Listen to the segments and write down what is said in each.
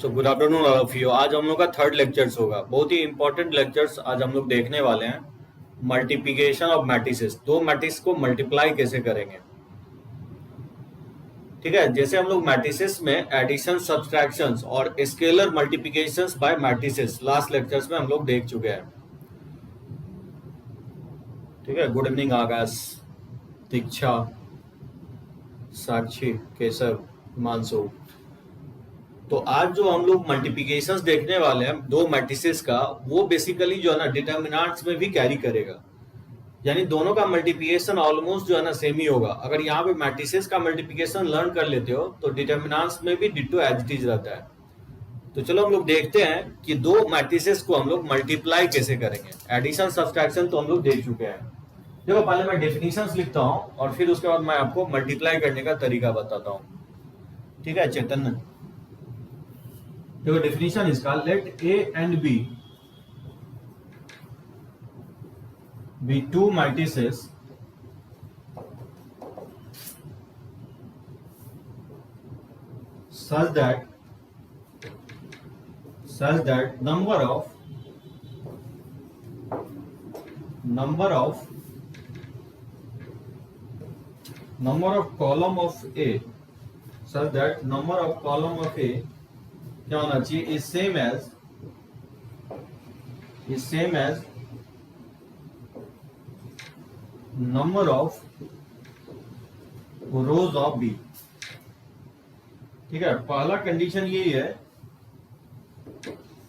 So good afternoon all of you. आज हम लोग का थर्ड लेक्चर्स होगा। बहुत ही इंपॉर्टेंट लेक्चर्स आज हम लोग देखने वाले हैं। मल्टीप्लिकेशन ऑफ मैट्रिसेस, दो मैट्रिक्स को मल्टीप्लाई कैसे करेंगे। ठीक है, जैसे हम लोग मैट्रिसेस में एडिशन, सब्सट्रैक्शंस और scalar multiplications by matrices last lectures में हम लोग देख चुके हैं। ठीक है, गुड इवनिंग आकाश, दीक्षा, साक्षी, केशव, हिमांशु। तो आज जो हम लोग मल्टीप्लिकेशंस देखने वाले हैं दो मैट्रिसेस का, वो बेसिकली जो है ना डिटर्मिनेंट्स में भी कैरी करेगा। यानी दोनों का मल्टीप्लिकेशन ऑलमोस्ट जो है ना सेम ही होगा। अगर यहाँ पे मैट्रिसेस का मल्टीप्लिकेशन लर्न कर लेते हो तो डिटर्मिनेंट्स में भी डिट्टो एज इट इज रहता है। तो चलो हम लोग देखते हैं कि दो मैट्रिसेस को हम लोग मल्टीप्लाई कैसे करेंगे। एडिशन, सब्सट्रैक्शन तो हम लोग देख चुके हैं। देखो, पहले मैं डेफिनेशंस लिखता हूँ और फिर उसके बाद मैं आपको मल्टीप्लाई करने का तरीका बताता हूँ। ठीक है चैतन्य, देखो डेफिनेशन इसका, let A and B be two matrices such that number of column of A, such that number of column of A क्या होना चाहिए, is same as number of rows of B। ठीक है, पहला कंडीशन यही है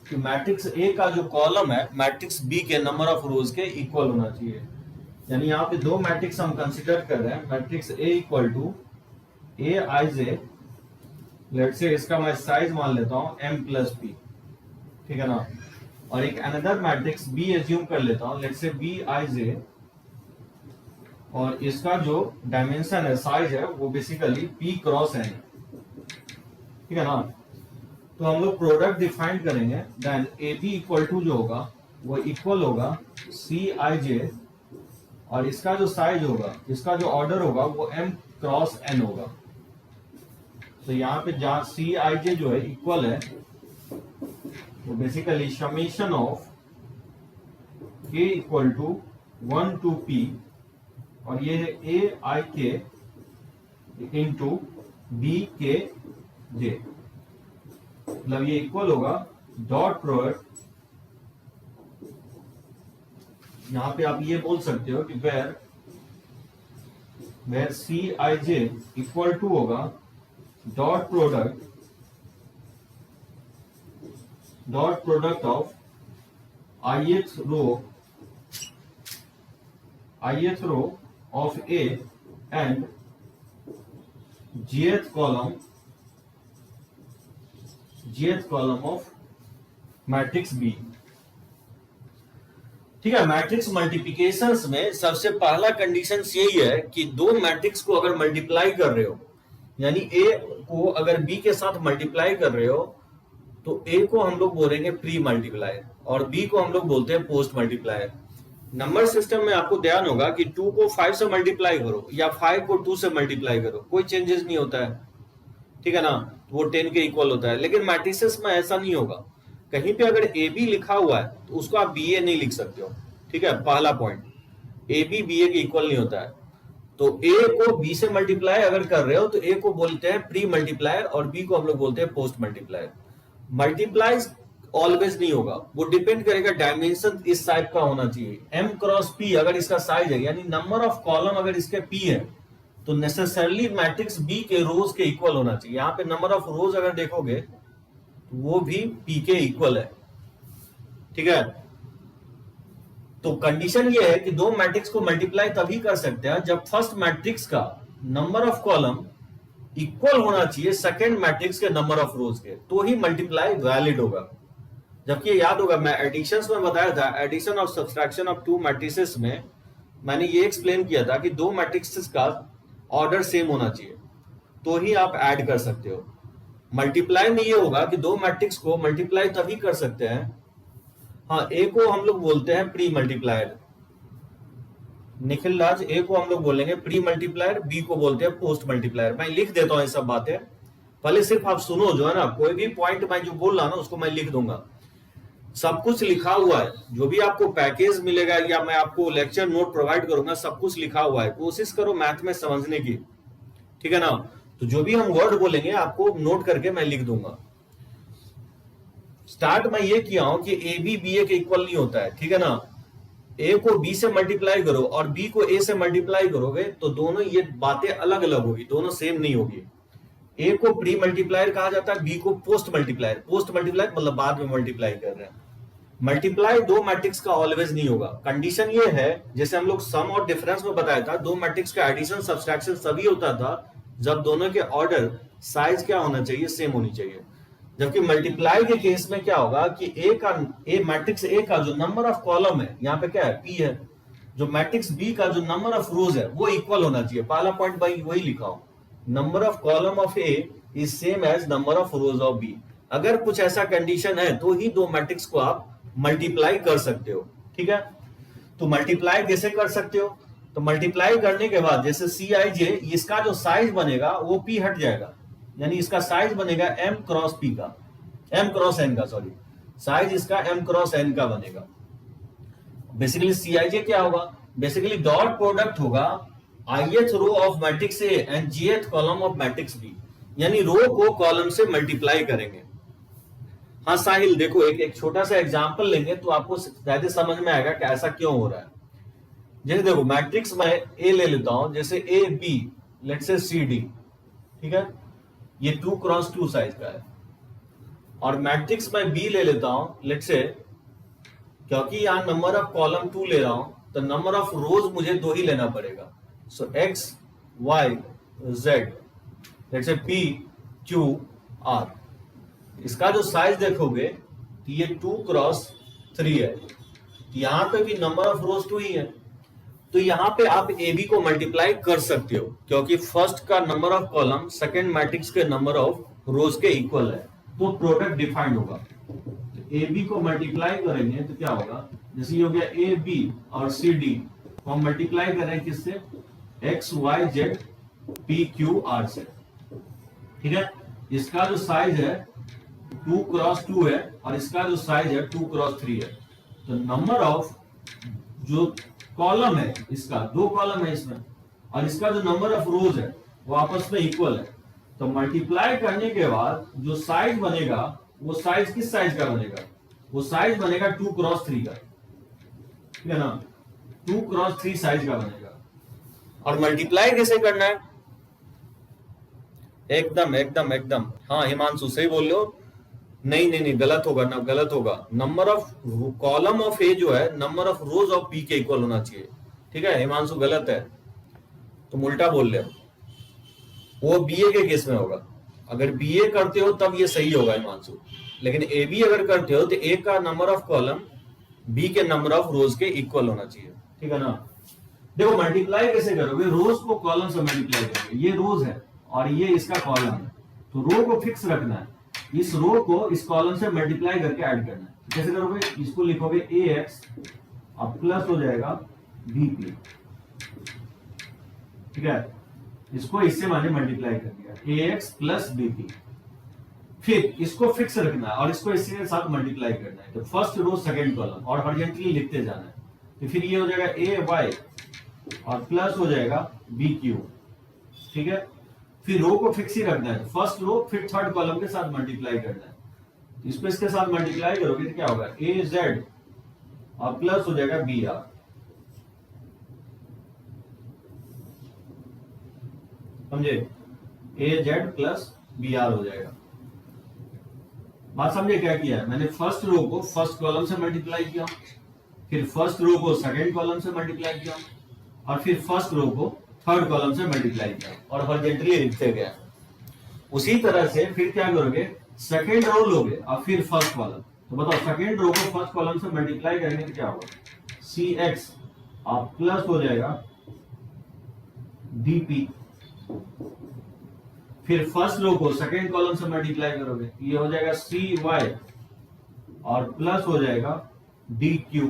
कि मैट्रिक्स ए का जो कॉलम है मैट्रिक्स बी के नंबर ऑफ रोज के इक्वल होना चाहिए। यानी यहाँ पे दो मैट्रिक्स हम कंसीडर कर रहे हैं, matrix A equal to A I J, let से इसका मैं साइज मान लेता हूं m प्लस पी। ठीक है ना, और एक अनदर मैट्रिक्स बी एज्यूम कर लेता हूं, लेट से बी आई जे, और इसका जो डायमेंशन है, साइज है, वो बेसिकली p क्रॉस n। ठीक है ना, तो हम लोग प्रोडक्ट डिफाइन करेंगे, then A B equal to जो होगा वो इक्वल होगा सी आई जे, और इसका जो साइज होगा, इसका जो ऑर्डर होगा वो m क्रॉस n होगा। तो यहाँ पे जहां सी आई जे जो है इक्वल है, वो basically summation of k equal to 1 to p, और ये ए आई के इंटू बी के जे, मतलब ये इक्वल होगा डॉट प्रोडक्ट। यहां पे आप ये बोल सकते हो कि where C I J equal to होगा dot product of ith row of A and jth column of matrix B। ठीक है, मैट्रिक्स मल्टीप्लिकेशंस में सबसे पहला कंडीशन यही है कि दो मैट्रिक्स को अगर मल्टीप्लाई कर रहे हो, यानी A को अगर B के साथ मल्टीप्लाई कर रहे हो, तो A को हम लोग बोलेंगे प्री मल्टीप्लायर और B को हम लोग बोलते हैं पोस्ट मल्टीप्लायर। नंबर सिस्टम में आपको ध्यान होगा कि 2 को 5 से मल्टीप्लाई करो या 5 को 2 से मल्टीप्लाई करो, कोई चेंजेस नहीं होता है। ठीक है ना, वो 10 के इक्वल होता है। लेकिन मैट्रिसेस में ऐसा नहीं होगा। कहीं पे अगर ए बी लिखा हुआ है तो उसको आप बी ए नहीं लिख सकते हो। ठीक है, पहला पॉइंट, ए बी ए के इक्वल नहीं होता है। तो ए को बी से मल्टीप्लाई अगर कर रहे हो तो ए को बोलते हैं प्री मल्टीप्लायर और बी को हम लोग बोलते हैं पोस्ट मल्टीप्लायर। मल्टीप्लाई ऑलवेज नहीं होगा, वो डिपेंड करेगा, डायमेंशन इस टाइप का होना चाहिए, m क्रॉस p अगर इसका साइज है, यानी नंबर ऑफ कॉलम अगर इसके p है तो नेसेसरली मैट्रिक्स b के रोज के इक्वल होना चाहिए। यहाँ पे नंबर ऑफ रोज अगर देखोगे तो वो भी p के इक्वल है। ठीक है, तो कंडीशन ये है कि दो मैट्रिक्स को मल्टीप्लाई तभी कर सकते हैं जब फर्स्ट मैट्रिक्स का नंबर ऑफ कॉलम इक्वल होना चाहिए सेकेंड मैट्रिक्स के नंबर ऑफ रोज के, तो ही मल्टीप्लाई वैलिड होगा। जबकि याद होगा मैं एडिशंस में बताया था, एडिशन और सब्सट्रैक्शन ऑफ टू मैट्रिसेस में मैंने ये एक्सप्लेन किया था कि दो मैट्रिसेस का ऑर्डर सेम होना चाहिए तो ही आप ऐड कर सकते हो। मल्टीप्लाई में ये होगा कि दो मैट्रिक्स को मल्टीप्लाई तभी कर सकते हैं, हाँ, ए को हम लोग बोलते हैं प्री मल्टीप्लायर, निखिल राज, ए को हम लोग बोलेंगे प्री मल्टीप्लायर, बी को बोलते हैं पोस्ट मल्टीप्लायर। मैं लिख देता हूं ये सब बातें पहले सिर्फ आप सुनो, जो है ना, कोई भी पॉइंट मैं जो बोल रहा ना उसको मैं लिख दूंगा। सब कुछ लिखा हुआ है, जो भी आपको पैकेज मिलेगा या मैं आपको लेक्चर नोट प्रोवाइड करूंगा सब कुछ लिखा हुआ है। कोशिश करो मैथ में समझने की, ठीक है ना। तो जो भी हम वर्ड बोलेंगे आपको नोट करके मैं लिख दूंगा। स्टार्ट मैं ये किया हूं कि ए बी बी ए के इक्वल नहीं होता है, ठीक है ना। ए को बी से मल्टीप्लाई करो और बी को ए से मल्टीप्लाई करोगे तो दोनों ये बातें अलग अलग होगी, दोनों सेम नहीं होगी। ए को प्री मल्टीप्लायर कहा जाता है, बी को पोस्ट मल्टीप्लायर। पोस्ट मल्टीप्लायर मतलब बाद में मल्टीप्लाई कर रहे हैं। मल्टीप्लाई दो मैट्रिक्स का ऑलवेज नहीं होगा। कंडीशन ये है, जैसे हम लोग सम और डिफरेंस में बताया था, दो मैट्रिक्स का एडिशन सब्सट्रैक्शन सभी होता था जब दोनों के ऑर्डर साइज क्या होना चाहिए, सेम होनी चाहिए। जबकि मल्टीप्लाई के केस में क्या होगा कि ए मैट्रिक्स ए का जो नंबर ऑफ कॉलम है, यहाँ पे क्या है, पी है, जो मैट्रिक्स बी का जो नंबर ऑफ रोज है वो इक्वल होना चाहिए। पहला पॉइंट भाई वही लिखा हो, number of column of A is same as number of rows of B. अगर कुछ ऐसा कंडीशन है तो ही दो मैट्रिक्स को आप मल्टीप्लाई कर सकते हो, ठीक है। तो मल्टीप्लाई कैसे कर सकते हो, तो मल्टीप्लाई करने के बाद जैसे सी आई जे, इसका जो साइज बनेगा वो पी हट जाएगा, यानी इसका साइज बनेगा एम क्रॉस पी का, एम क्रॉस एन का, सॉरी, साइज इसका एम क्रॉस एन का बनेगा। बेसिकली सी आई जे क्या होगा, बेसिकली डॉट प्रोडक्ट होगा ith row of matrix A and jth column of matrix B, यानी रो को कॉलम से मल्टीप्लाई करेंगे। हाँ साहिल, देखो एक छोटा सा एग्जांपल लेंगे तो आपको ज्यादा समझ में आएगा कि ऐसा क्यों हो रहा है। जैसे देखो मैट्रिक्स में ए ले लेता हूं, जैसे A B, let's say C D, ठीक है, ये 2 क्रॉस 2 साइज का है। और मैट्रिक्स में बी ले लेता हूं, लेट्स से, क्योंकि यहां नंबर ऑफ कॉलम 2 ले रहा हूं तो नंबर ऑफ रोज मुझे 2 ही लेना पड़ेगा। So X Y Z, let's say P Q R. इसका जो साइज देखोगे तो ये 2 क्रॉस 3 है, यहां पे भी नंबर ऑफ रोज 2 ही है। तो यहां पे आप ए बी को मल्टीप्लाई कर सकते हो, क्योंकि फर्स्ट का number of column second matrix के नंबर ऑफ रोज के इक्वल है, तो प्रोडक्ट डिफाइंड होगा। तो ए बी को मल्टीप्लाई करेंगे तो क्या होगा, जैसे ये हो गया ए बी और सी डी को हम मल्टीप्लाई कर रहे हैं किससे, X Y Z P Q R से, ठीक है। इसका जो साइज है 2 क्रॉस 2 है और इसका जो साइज है 2 क्रॉस 3 है। तो नंबर ऑफ जो कॉलम है, इसका 2 कॉलम है इसमें, और इसका जो नंबर ऑफ रोज है वो आपस में इक्वल है। तो मल्टीप्लाई करने के बाद जो साइज बनेगा वो साइज किस साइज का बनेगा, वो साइज बनेगा 2 क्रॉस 3 का, ठीक है ना, 2 क्रॉस 3 साइज का बनेगा। और मल्टीप्लाई कैसे करना है, एकदम एकदम एकदम, हाँ हिमांशु सही बोल रहे हो, नहीं नहीं नहीं गलत होगा ना, गलत होगा। Number of column of A जो है number of rows of B के इक्वल होना चाहिए, ठीक है। हिमांशु गलत है, तुम उल्टा बोल रहे हो, वो बीए के केस में होगा। अगर बीए करते हो तब ये सही होगा हिमांशु, लेकिन ए बी अगर करते हो तो ए का नंबर ऑफ कॉलम बी के नंबर ऑफ रोज के इक्वल होना चाहिए, ठीक है ना। देखो मल्टीप्लाई कैसे करोगे, रोज को कॉलम से मल्टीप्लाई करोगे, ये रोज है और ये इसका कॉलम है, तो रो को फिक्स रखना है, इस रो को इस कॉलम से मल्टीप्लाई करके ऐड करना है। कैसे करोगे, इसको लिखोगे ए एक्स और प्लस हो जाएगा बी पी, ठीक है, इसको इससे मैंने मल्टीप्लाई कर दिया, ए एक्स प्लस बी पी। फिर इसको फिक्स रखना है और इसको इसी के साथ मल्टीप्लाई करना है। तो फर्स्ट रो सेकंड कॉलम और हॉरिजॉन्टली लिखते जाना है। तो फिर ये हो जाएगा ए वाई और प्लस हो जाएगा बी क्यू, ठीक है। फिर रो को फिक्स ही रखना है, फर्स्ट रो फिर थर्ड कॉलम के साथ मल्टीप्लाई करना है। इसको इसके साथ मल्टीप्लाई करोगे तो क्या होगा, ए जेड और प्लस हो जाएगा बी आर, समझे, ए जेड प्लस बी आर हो जाएगा। बात समझे क्या किया है मैंने, फर्स्ट रो को फर्स्ट कॉलम से मल्टीप्लाई किया, फिर फर्स्ट रो को सेकंड कॉलम से मल्टीप्लाई किया और फिर फर्स्ट रो को थर्ड कॉलम से मल्टीप्लाई किया और हॉरिजॉन्टली लिखते गया। उसी तरह से फिर क्या करोगे, सेकंड रो लोगे और फिर फर्स्ट कॉलम। तो बताओ सेकंड रो को फर्स्ट कॉलम से मल्टीप्लाई करेंगे तो क्या होगा, सी एक्स और प्लस हो जाएगा डीपी। फिर फर्स्ट रो को सेकंड कॉलम से मल्टीप्लाई करोगे, ये हो जाएगा सी वाई और प्लस हो जाएगा डी क्यू,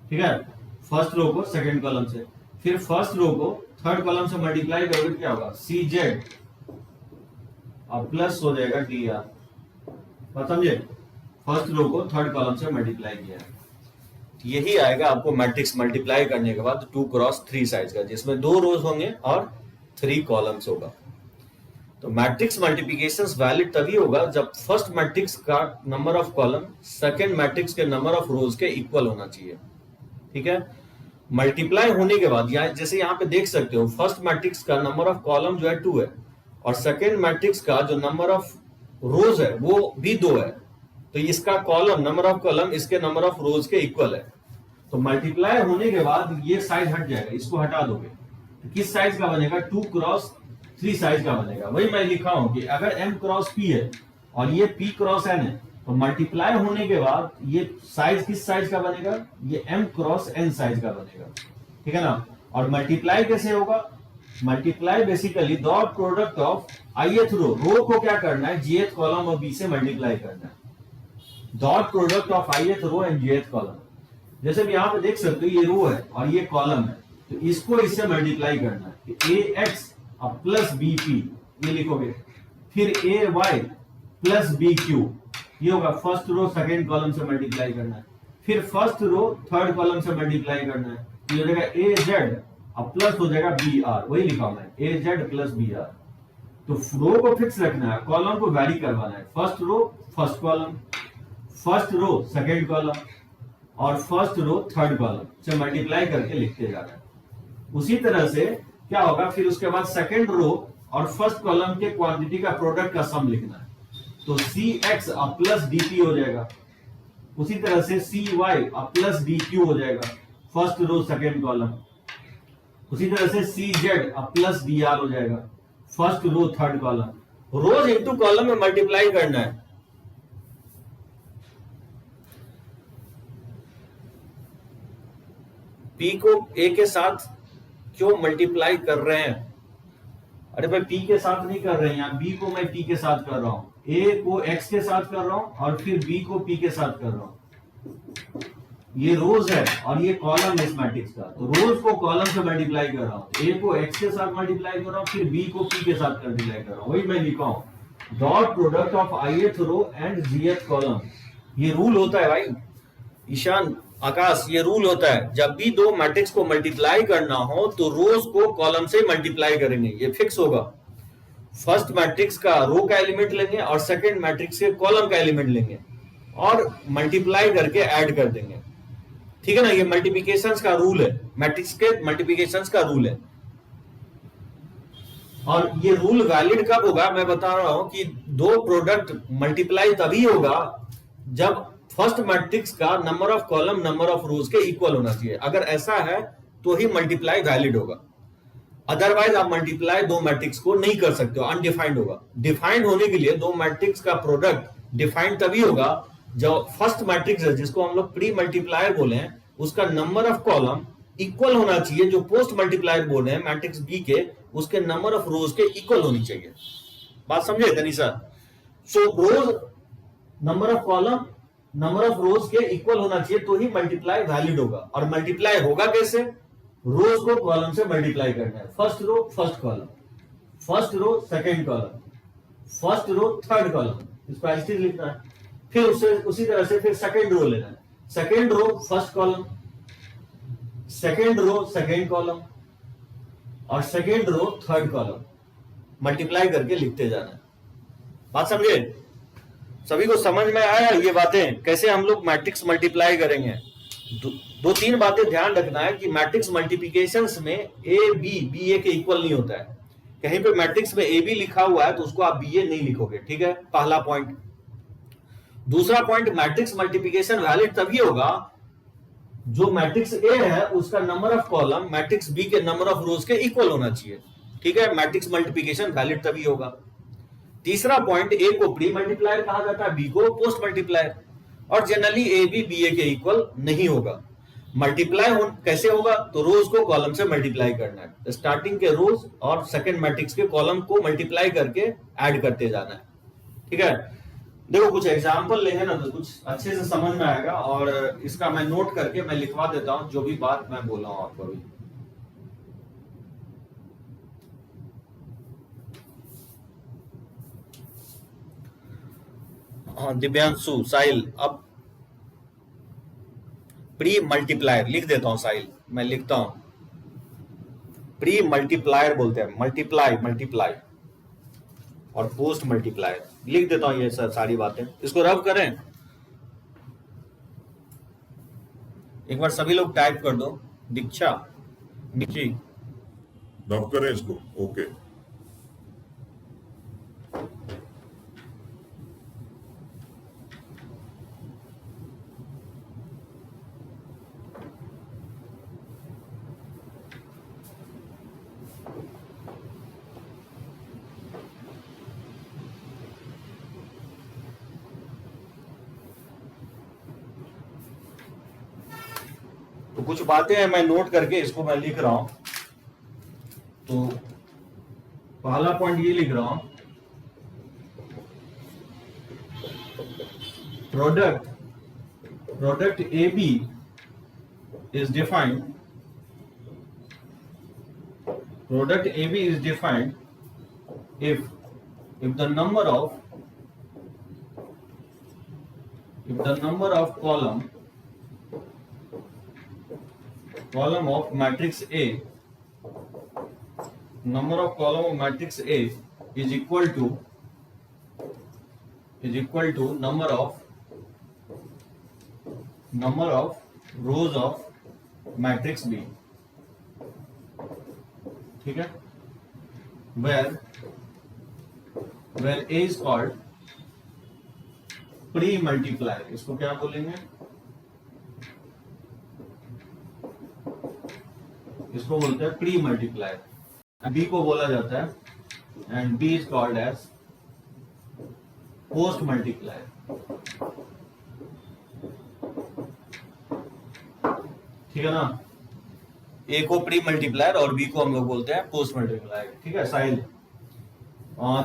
ठीक है, फर्स्ट रो को सेकंड कॉलम से। फिर फर्स्ट रो को थर्ड कॉलम से मल्टीप्लाई करोगे क्या होगा, सी जेड और प्लस हो जाएगा dr। बात समझे? फर्स्ट रो को थर्ड कॉलम से मल्टीप्लाई किया है। यही आएगा आपको मैट्रिक्स मल्टीप्लाई करने के बाद 2 क्रॉस 3 साइज का, जिसमें 2 रोज होंगे और 3 कॉलम्स होगा। तो मैट्रिक्स मल्टीप्लिकेशन वैलिड तभी होगा जब फर्स्ट मैट्रिक्स का number of column second matrix के नंबर ऑफ रोज के इक्वल होना चाहिए। ठीक है, मल्टीप्लाई होने के बाद जैसे यहाँ पे देख सकते हो, फर्स्ट मैट्रिक्स का नंबर ऑफ कॉलम जो है 2 है और सेकेंड मैट्रिक्स का जो नंबर ऑफ रोज है वो भी 2 है। तो इसका कॉलम नंबर ऑफ कॉलम इसके नंबर ऑफ रोज के इक्वल है। तो मल्टीप्लाई होने के बाद ये साइज हट जाएगा, इसको हटा दोगे तो किस साइज का बनेगा? 2 क्रॉस 3 साइज का बनेगा। वही मैं लिखा हूं कि अगर m क्रॉस p है और ये p क्रॉस n है तो मल्टीप्लाई होने के बाद ये साइज किस साइज का बनेगा? ये m क्रॉस n साइज का बनेगा। ठीक है ना? और मल्टीप्लाई कैसे होगा? Multiply basically dot product of ith row को क्या करना है? jth कॉलम और b से मल्टीप्लाई करना है। Dot product of ith row and jth column. जैसे भी यहाँ पे देख सकते हो, ये रो है और ये कॉलम है, तो इसको इससे मल्टीप्लाई करना है। ax प्लस bp ये लिखोगे, फिर ay प्लस bq ये होगा फर्स्ट रो सेकेंड कॉलम से मल्टीप्लाई करना है, फिर फर्स्ट रो थर्ड कॉलम से मल्टीप्लाई करना है, ये हो जाएगा az अब प्लस हो जाएगा br, वही लिखा मैं az प्लस br। तो रो को फिक्स रखना है, कॉलम को वैरी करवाना है। First row first column, first row second column और फर्स्ट रो थर्ड कॉलम से मल्टीप्लाई करके लिखते जाना है। उसी तरह से क्या होगा, फिर उसके बाद सेकेंड रो और फर्स्ट कॉलम के क्वांटिटी का प्रोडक्ट का सम लिखना है। तो cx प्लस dp हो जाएगा, उसी तरह से cy प्लस dq हो जाएगा फर्स्ट रो सेकेंड कॉलम, उसी तरह से cz प्लस dr हो जाएगा फर्स्ट रो थर्ड कॉलम। रोज इंटू कॉलम में मल्टीप्लाई करना है। p को a के साथ क्यों मल्टीप्लाई कर रहे हैं? अरे भाई p के साथ नहीं कर रहे हैं, यहाँ b को मैं p के साथ कर रहा हूं, a को x के साथ कर रहा हूं और फिर b को p के साथ कर रहा हूं। ये रोज है और ये कॉलम है इस मैट्रिक्स का, तो रोज को कॉलम से मल्टीप्लाई कर रहा हूं, a को x के साथ मल्टीप्लाई कर रहा हूं, फिर b को p के साथ मल्टीप्लाई कर रहा हूं। वही मैं लिखा हूं dot product of ith row and jth column. ये रूल होता है भाई ईशान, आकाश, ये रूल होता है जब भी दो मैट्रिक्स को मल्टीप्लाई करना हो तो रोज को कॉलम से मल्टीप्लाई करेंगे, ये फिक्स होगा। फर्स्ट मैट्रिक्स का रो का एलिमेंट लेंगे और सेकंड मैट्रिक्स के कॉलम का एलिमेंट लेंगे और मल्टीप्लाई करके ऐड कर देंगे। ठीक है ना? ये मल्टीप्लिकेशंस का रूल है, मैट्रिक्स के मल्टीप्लिकेशंस का रूल है। और ये रूल वैलिड कब होगा? मैं बता रहा हूं कि दो प्रोडक्ट मल्टीप्लाई तभी होगा जब फर्स्ट मैट्रिक्स का number of columns number of rows के इक्वल होना चाहिए। अगर ऐसा है तो ही मल्टीप्लाई वैलिड होगा, अदरवाइज आप मल्टीप्लाई दो मैट्रिक्स को नहीं कर सकते हो, अनडिफाइंड होगा। डिफाइंड होने के लिए दो मैट्रिक्स का प्रोडक्ट डिफाइंड तभी होगा जब फर्स्ट मैट्रिक्स है, जिसको हम लोग प्री मल्टीप्लायर बोले हैं, उसका नंबर ऑफ कॉलम इक्वल होना चाहिए जो पोस्ट मल्टीप्लायर बोले हैं मैट्रिक्स बी के, उसके नंबर ऑफ रोज के इक्वल होनी चाहिए। बात समझे Tanisha? So rows number of columns number of rows के इक्वल होना चाहिए तो ही मल्टीप्लाई वैलिड होगा। और मल्टीप्लाई होगा कैसे? रोज को कॉलम से मल्टीप्लाई करना है। First row first column, first row second column, first row third column, इसको ऐसे लिखना है। फिर उससे उसी तरह से फिर सेकंड रो लेना है, second row first column, second row second column और second row third column, multiply करके लिखते जाना है। बात समझे? सभी को समझ में आया ये बातें कैसे हम लोग मैट्रिक्स मल्टीप्लाई करेंगे? दो तीन बातें ध्यान रखना है कि मैट्रिक्स मल्टीप्लिकेशंस में ए बी ए के इक्वल नहीं होता है। कहीं पे मैट्रिक्स में ए बी लिखा हुआ है तो उसको आप बी ए नहीं लिखोगे। ठीक है, पहला पॉइंट। दूसरा पॉइंट, मैट्रिक्स मल्टीप्लिकेशन वैलिड तभी होगा जो मैट्रिक्स ए है उसका number of column matrix B के नंबर ऑफ रोज के इक्वल होना चाहिए। ठीक है, मैट्रिक्स मल्टीप्लिकेशन वैलिड तभी होगा। तीसरा पॉइंट, ए को प्री मल्टीप्लायर कहा जाता है, बी को पोस्ट मल्टीप्लायर, और generally A B B A के इक्वल नहीं होगा। मल्टीप्लाई कैसे होगा? तो रोज को कॉलम से मल्टीप्लाई करना है, स्टार्टिंग के रोज और सेकंड मैट्रिक्स के कॉलम को मल्टीप्लाई करके ऐड करते जाना है। ठीक है, देखो कुछ एग्जांपल लेंगे ना तो कुछ अच्छे से समझ में आएगा, और इसका मैं नोट करके मैं लिखवा देता हूं जो भी बात मैं बोला हूं आपको अभी। हाँ दिव्यांशु, साहिल, अब प्री मल्टीप्लायर लिख देता हूँ साहिल, मैं लिखता हूँ। प्री मल्टीप्लायर बोलते हैं, मल्टीप्लाई मल्टीप्लाई, और पोस्ट मल्टीप्लायर लिख देता हूँ। ये सारी बातें इसको रब करें। एक बार सभी लोग टाइप कर दो। दीक्षा, निकी, रब करें इसको। ओके, तो कुछ बातें हैं मैं नोट करके इसको मैं लिख रहा हूं। तो पहला पॉइंट ये लिख रहा हूं, product A B is defined, product A B is defined if the number of column of matrix A, number of column of matrix A is equal to number of rows of matrix B, ठीक है, where A is called pre multiplier. इसको क्या बोलेंगे? इसको बोलते हैं pre multiplier. B को बोला जाता है and B is called as post multiplier. ठीक है ना? ए को प्री मल्टीप्लायर और बी को हम लोग बोलते हैं पोस्ट मल्टीप्लायर। ठीक है Sahil?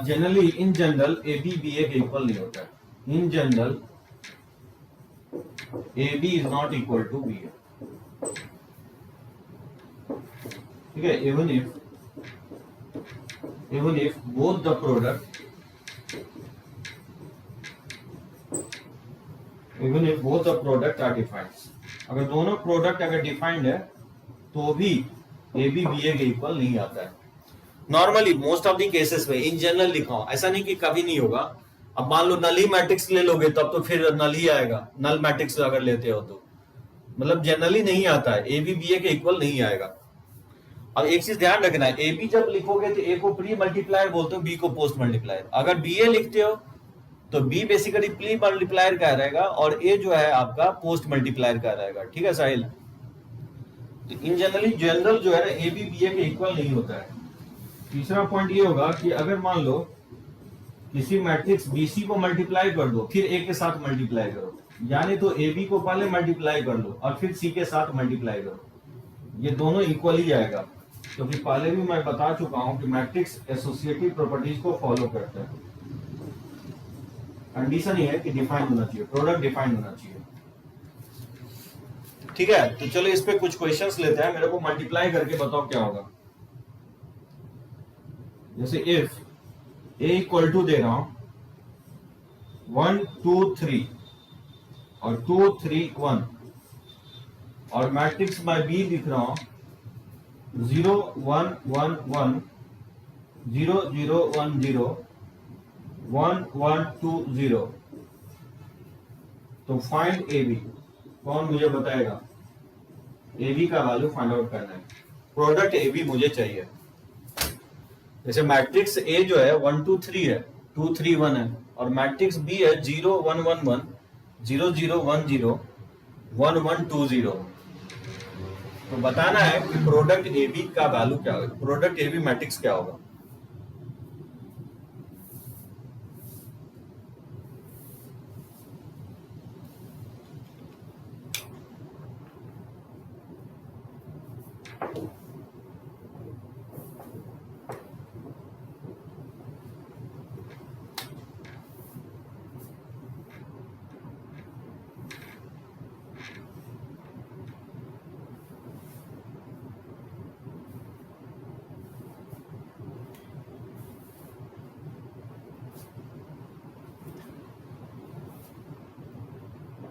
Generally in general A B B A के इक्वल नहीं होता है। In general A B is not equal to B A. ठीक है? even if both the product are defined, अगर दोनों प्रोडक्ट अगर डिफाइंड है तो भी ए बी बी ए के इक्वल नहीं आता है। Normally most of the cases में इन जनरल लिखा हूं, ऐसा नहीं कि कभी नहीं होगा। अब मान लो नली मैट्रिक्स ले लोगे तब तो फिर नल ही आएगा, नल मैट्रिक्स अगर लेते हो तो मतलब जनरली नहीं आता है, ए बी बी ए के इक्वल नहीं आएगा। अब एक चीज ध्यान रखना है, ए बी जब लिखोगे तो ए को प्री मल्टीप्लायर बोलते हो, बी को पोस्ट मल्टीप्लायर। अगर बी ए लिखते हो तो बी बेसिकली प्री मल्टीप्लायर का रहेगा और ए जो है आपका पोस्ट मल्टीप्लायर का रहेगा। ठीक है साहिल? तो इन जनरल जो है ए बी बी ए के इक्वल नहीं होता है। तीसरा पॉइंट ये होगा कि अगर मान लो किसी मैट्रिक्स बीसी को मल्टीप्लाई कर दो फिर ए के साथ मल्टीप्लाई करो, यानी तो ए बी को पहले मल्टीप्लाई कर लो और फिर सी के साथ मल्टीप्लाई करो, ये दोनों इक्वल ही आएगा। क्योंकि पहले भी मैं बता चुका हूं कि मैट्रिक्स एसोसिएटिव प्रॉपर्टीज को फॉलो करते हैं। कंडीशन ये है कि डिफाइन होना चाहिए, प्रोडक्ट डिफाइन होना चाहिए। ठीक है? तो चलो इस पे कुछ क्वेश्चंस लेते हैं। मेरे को मल्टीप्लाई करके बताओ क्या होगा। जैसे इफ ए इक्वल टू दे रहा हूं 1 2 3 और 2 3 1 और मैट्रिक्स में बी लिख रहा हूं 0 1 1 1 0 0 1 0 1 1 2 0, तो फाइंड ए बी। कौन मुझे बताएगा? ए बी का वैल्यू फाइंड आउट करना है। प्रोडक्ट ए बी मुझे चाहिए। जैसे मैट्रिक्स ए जो है 1 2 3 है, 2 3 1 है, और मैट्रिक्स बी है 0 1 1 1 0 0 1 0 1 1 2 0। तो बताना है कि प्रोडक्ट ए बी का वैल्यू क्या होगा, प्रोडक्ट ए बी मैट्रिक्स क्या होगा।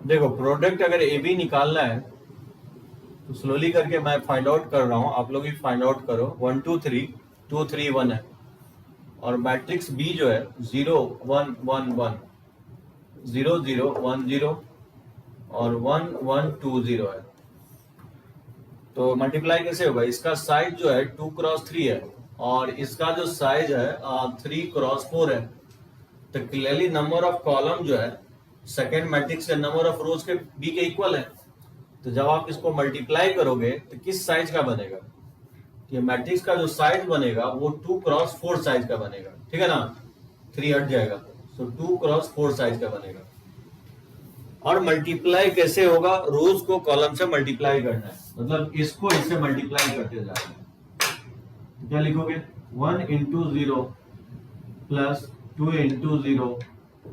देखो प्रोडक्ट अगर ए बी निकालना है तो स्लोली करके मैं फाइंड आउट कर रहा हूँ, आप लोग भी फाइंड आउट करो। 1 2 3 2 3 1 है, और मैट्रिक्स बी जो है 0 1 1 1 0 0 1 0 और 1 1 2 0 है। तो मल्टीप्लाई कैसे होगा? इसका साइज जो है 2 क्रॉस 3 है और इसका जो साइज है 3 क्रॉस 4 है। तो क्लियरली नंबर ऑफ कॉलम जो है सेकेंड मैट्रिक्स के नंबर ऑफ रोज के बी के इक्वल है। तो जब आप इसको मल्टीप्लाई करोगे तो किस साइज का बनेगा? ये मैट्रिक्स का जो साइज बनेगा वो 2 क्रॉस 4 साइज का बनेगा, ठीक है ना? 3 हट जाएगा, तो 2 क्रॉस 4 साइज का बनेगा। और मल्टीप्लाई कैसे होगा? रोज को कॉलम से मल्टीप्लाई करना है, मतलब इसको इससे मल्टीप्लाई करते जाना है। तो क्या लिखोगे? 1 इंटू 0 प्लस 2 इंटू 0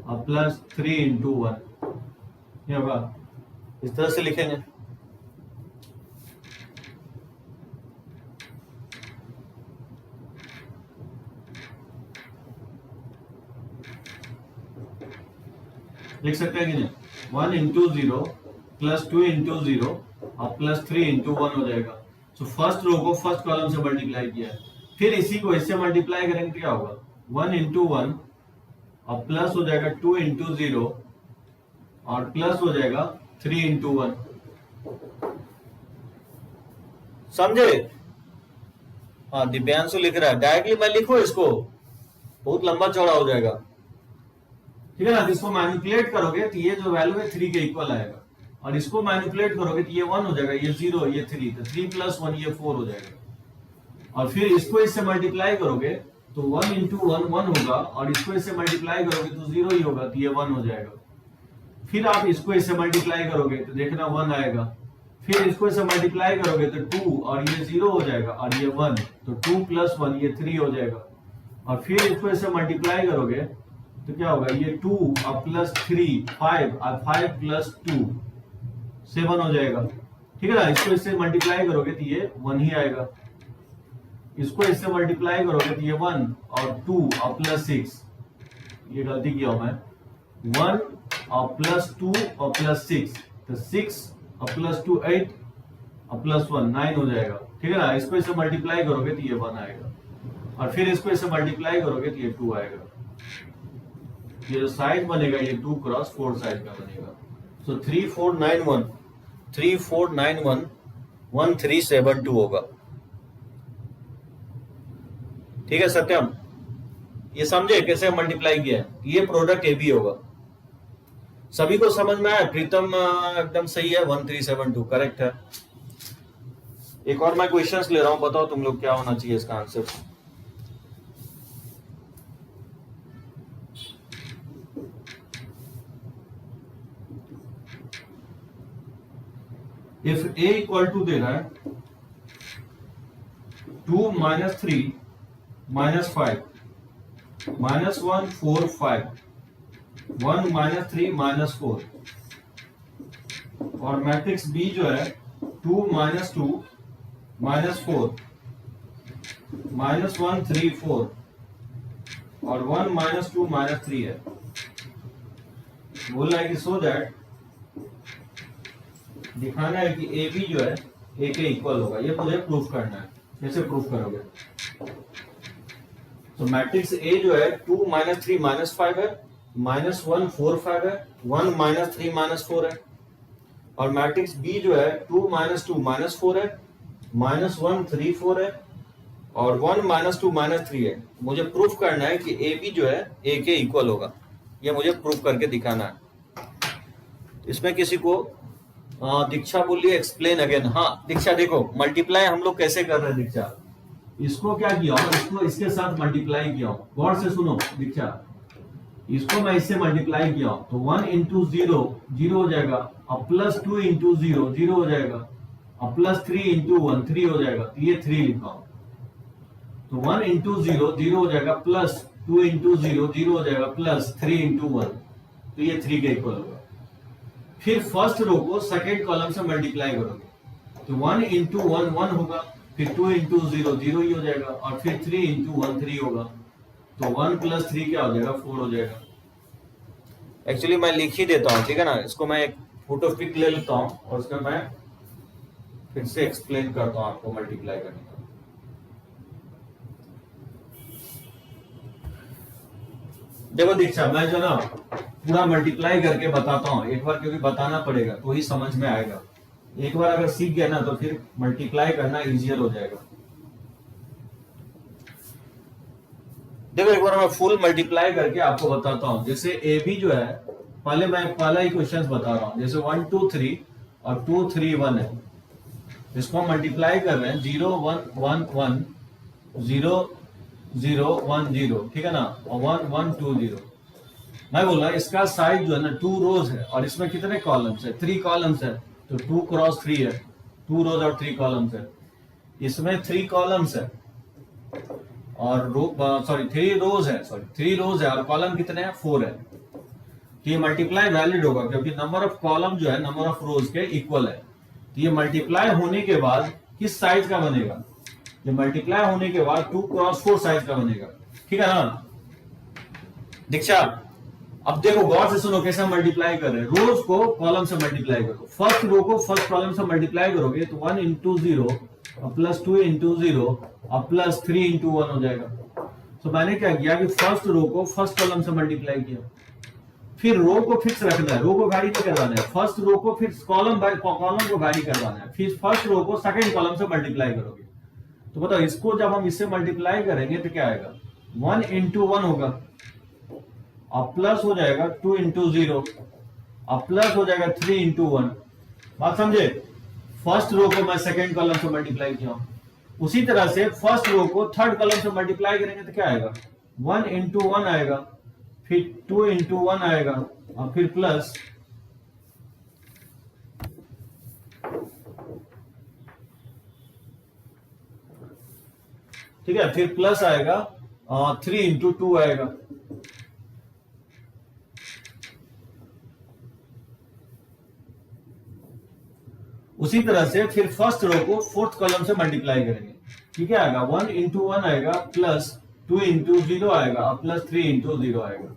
और प्लस 3 इंटू 1, ये होगा। इस तरह से लिखेंगे। लिख सकते हैं कि नहीं? 1 इंटू 0 प्लस 2 इंटू 0 और प्लस 3 इंटू 1 हो जाएगा। तो फर्स्ट रो को फर्स्ट कॉलम से मल्टीप्लाई किया है, फिर इसी को इससे मल्टीप्लाई करेंगे तो क्या होगा? 1 इंटू 1 और प्लस हो जाएगा 2 इंटू 0 और प्लस हो जाएगा 3 इंटू 1। समझे? हाँ, दिव्यांशु लिख रहा है डायरेक्टली मैं लिखो इसको, बहुत लंबा चौड़ा हो जाएगा, ठीक है ना? इसको मैनिपुलेट करोगे तो ये जो वैल्यू है 3 के इक्वल आएगा, और इसको मैनिपुलेट करोगे तो ये 1 हो जाएगा, ये 0 ये 3, तो 3 प्लस 1 ये 4 हो जाएगा। और फिर इसको इससे मल्टीप्लाई करोगे तो 1 इंटू 1 1 होगा, और इसको इससे मल्टीप्लाई करोगे तो 0 ही होगा, तो ये 1 हो जाएगा। फिर आप इसको इससे मल्टीप्लाई करोगे तो देखना 1 आएगा, फिर इसको इससे मल्टीप्लाई करोगे तो 2 और ये 0 हो जाएगा और ये 1, तो 2 प्लस 1 ये 3 हो जाएगा। और फिर इसको इससे मल्टीप्लाई करोगे तो क्या होगा? ये 2 और प्लस 3 5 और 5 प्लस 2 7 हो जाएगा, ठीक है ना? इसको इससे मल्टीप्लाई करोगे तो ये 1 ही आएगा, इसको इससे मल्टीप्लाई करोगे तो ये 1 और 2 और प्लस 6, ये गलती किया मैं, 1 और प्लस 2 और प्लस 6, तो 6 और प्लस 2 8 और प्लस 1 9 हो जाएगा, ठीक है ना? इसको इससे मल्टीप्लाई करोगे तो ये 1 आएगा, और फिर इसको इससे मल्टीप्लाई करोगे तो ये 2 आएगा। ये जो साइज बनेगा ये 2 क्रॉस 4 साइज का बनेगा। सो 3491 3491 1372 होगा, ठीक है सत्यम? ये समझे कैसे मल्टीप्लाई किया है? ये प्रोडक्ट ए बी होगा। सभी को समझ में आया? प्रीतम एकदम सही है, 1372 करेक्ट है। एक और मैं क्वेश्चंस ले रहा हूं, बताओ तुम लोग क्या होना चाहिए इसका answer. If a equal to दे रहा है 2 minus 3 minus 5 minus 1 4 5 1 minus 3 minus 4, और मैट्रिक्स B जो है 2 minus 2 minus 4 minus 1 3 4 और 1 minus 2 minus 3 है। बोल रहा है कि सो दैट दिखाना है कि ए बी जो है ए के इक्वल होगा। ये मुझे प्रूफ करना है। कैसे प्रूफ करोगे? तो मैट्रिक्स ए जो है 2 minus 3 minus 5 है, minus 1 4 5 है, 1 minus 3 minus 4 है, और मैट्रिक्स बी जो है 2 minus 2 minus 4 है, minus 1 3 4 है, और 1 minus 2 minus 3 है। मुझे प्रूफ करना है कि ए बी जो है ए के इक्वल होगा। ये मुझे प्रूफ करके दिखाना है। इसमें किसी को दीक्षा बोलिए एक्सप्लेन अगेन। हाँ दीक्षा, देखो मल्टीप्लाई हम लोग कैसे कर रहे हैं दीक्षा? इसको क्या किया और इसको इसके साथ मल्टीप्लाई किया। गौर से सुनो दीक्षा, इसको मैं इससे मल्टीप्लाई किया तो 1 इंटू 0 0 हो जाएगा, और प्लस 2 इंटू 0 0 हो जाएगा, और प्लस 3 इंटू 1 3 हो जाएगा, तो ये 3 लिखा हूं। तो 1 इंटू 0 0 हो जाएगा, प्लस 2 इंटू 0 0 हो जाएगा, प्लस 3 इंटू 1, तो ये 3 के इक्वल होगा। फिर फर्स्ट रो को सेकेंड कॉलम से मल्टीप्लाई करोगे तो 1 इंटू 1 1 होगा, फिर 2 इंटू 0 0 ही हो जाएगा, और फिर 3 इंटू 1 3 होगा, तो 1 प्लस 3 क्या हो जाएगा 4 हो जाएगा। एक्चुअली मैं लिख ही देता हूँ, ठीक है ना? इसको मैं एक फोटो पिक ले लेता हूं और उसमें मैं फिर से एक्सप्लेन करता हूं आपको मल्टीप्लाई करने का। देखो दीक्षा, मैं जो ना पूरा मल्टीप्लाई करके बताता हूं एक बार, क्योंकि बताना पड़ेगा तो ही समझ में आएगा। एक बार अगर सीख गया ना तो फिर मल्टीप्लाई करना इजियर हो जाएगा। देखो एक बार मैं फुल मल्टीप्लाई करके आपको बताता हूं। जैसे ए बी जो है, पहले मैं पहला ही क्वेश्चन बता रहा हूं। जैसे 1 2 3 और 2 3 1 है, इसको हम मल्टीप्लाई कर रहे हैं 0 1 1 1 0 0 1 0, ठीक है ना, और 1 1 2 0। मैं बोला इसका साइज जो है ना 2 रोज है और इसमें कितने कॉलम्स है? 3 कॉलम्स है, तो 2 क्रॉस 3 है, 2 रोज और 3 कॉलम्स है। इसमें 3 कॉलम्स है और सॉरी 3 रोज है, सॉरी 3 रोज है और कॉलम कितने हैं? 4 है। तो ये मल्टीप्लाई वैलिड होगा क्योंकि नंबर ऑफ कॉलम जो है नंबर ऑफ रोज के इक्वल है। तो ये मल्टीप्लाई होने के बाद किस साइज का बनेगा? ये मल्टीप्लाई होने के बाद 2 क्रॉस 4 साइज का बनेगा, ठीक है ना दीक्षा? अब देखो गौर से सुनो कैसे मल्टीप्लाई कर रहे हैं। रोज को कॉलम से मल्टीप्लाई करो, फर्स्ट रो को फर्स्ट कॉलम से मल्टीप्लाई करोगे तो 1 इंटू 0 प्लस 2 इंटू 0 और प्लस 3 इंटू 1 हो जाएगा। तो मैंने क्या किया कि फर्स्ट रो को फर्स्ट कॉलम से मल्टीप्लाई किया, फिर रो को फिक्स रखना है, रो को वैरी नहीं करवाना है। फर्स्ट रो को फिर कॉलम को वैरी करवाना है, फिर फर्स्ट रो को सेकंड कॉलम से मल्टीप्लाई करोगे। तो बताओ इसको जब हम इससे मल्टीप्लाई करेंगे तो क्या आएगा? 1 इंटू 1 होगा और प्लस हो जाएगा 2 इंटू 0 और प्लस हो जाएगा 3 इंटू 1। बात समझे? फर्स्ट रो को मैं सेकंड कॉलम से मल्टीप्लाई किया। उसी तरह से फर्स्ट रो को थर्ड कॉलम से मल्टीप्लाई करेंगे तो क्या आएगा? 1 इंटू 1 आएगा, फिर 2 इंटू 1 आएगा और फिर प्लस ठीक है, फिर प्लस आएगा 3 इंटू 2 आएगा। उसी तरह से फिर फर्स्ट रो को फोर्थ कॉलम से मल्टीप्लाई करेंगे, ठीक है, आएगा 1 इंटू 1 आएगा, प्लस 2 इंटू 0 आएगा और प्लस 3 इंटू 0 आएगा।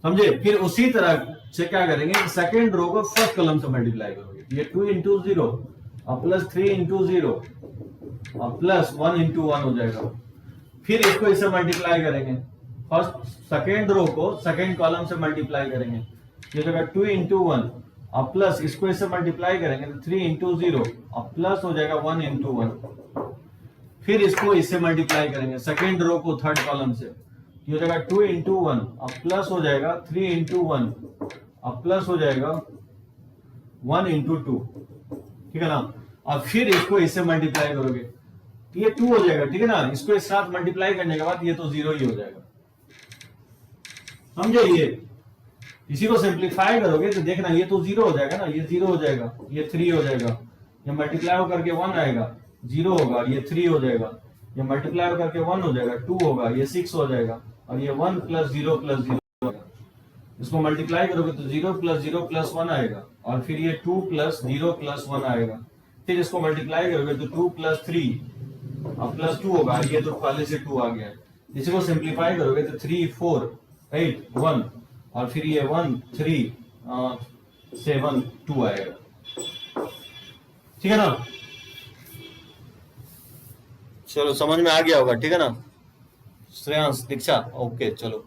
समझे? फिर उसी तरह से क्या करेंगे? सेकेंड रो को फर्स्ट कॉलम से मल्टीप्लाई करोगे, ये 2 इंटू 0 और प्लस 3 इंटू 0 और प्लस 1 इंटू 1 हो जाएगा। फिर इसको इससे मल्टीप्लाई करेंगे, फर्स्ट सेकेंड रो को सेकेंड कॉलम से मल्टीप्लाई करेंगे, ये जगह 2 इंटू 1 और प्लस इसको इससे मल्टीप्लाई करेंगे तो 3 इंटू 0 और प्लस हो जाएगा 1 इंटू 1। फिर इसको इससे मल्टीप्लाई करेंगे सेकेंड रो को थर्ड कॉलम से, ये हो जाएगा 2 इंटू 1 और प्लस हो जाएगा 3 इंटू 1 और प्लस हो जाएगा 1 इंटू 2, ठीक है ना। और फिर इसको इससे मल्टीप्लाई करोगे तो ये 2 हो जाएगा, ठीक है ना। इसको इस साथ मल्टीप्लाई करने के बाद ये तो 0 ही हो जाएगा। समझे? ये इसी को सिंप्लीफाई करोगे तो देखना ये तो 0 हो जाएगा ना, ये 0 हो जाएगा, ये 3 हो जाएगा, ये मल्टीप्लाई होकर के 1 आएगा, 0 होगा, ये 3 हो जाएगा, ये मल्टीप्लाई होकर के 1 हो जाएगा, 2 होगा, ये 6 हो जाएगा और ये 1 प्लस 0 प्लस 0 होगा। इसको मल्टीप्लाई करोगे तो 0 प्लस 0 प्लस 1 आएगा और फिर ये 2 प्लस 0 प्लस 1 आएगा। फिर इसको मल्टीप्लाई करोगे तो 2 प्लस 3 और प्लस 2 होगा, ये तो पहले से 2 आ गया है। इसी को सिंप्लीफाई करोगे तो 3 4 8 1 और फिर ये 1 3 7 2 आएगा, ठीक है ना। चलो समझ में आ गया होगा, ठीक है ना श्रेयांश, दीक्षा? ओके, चलो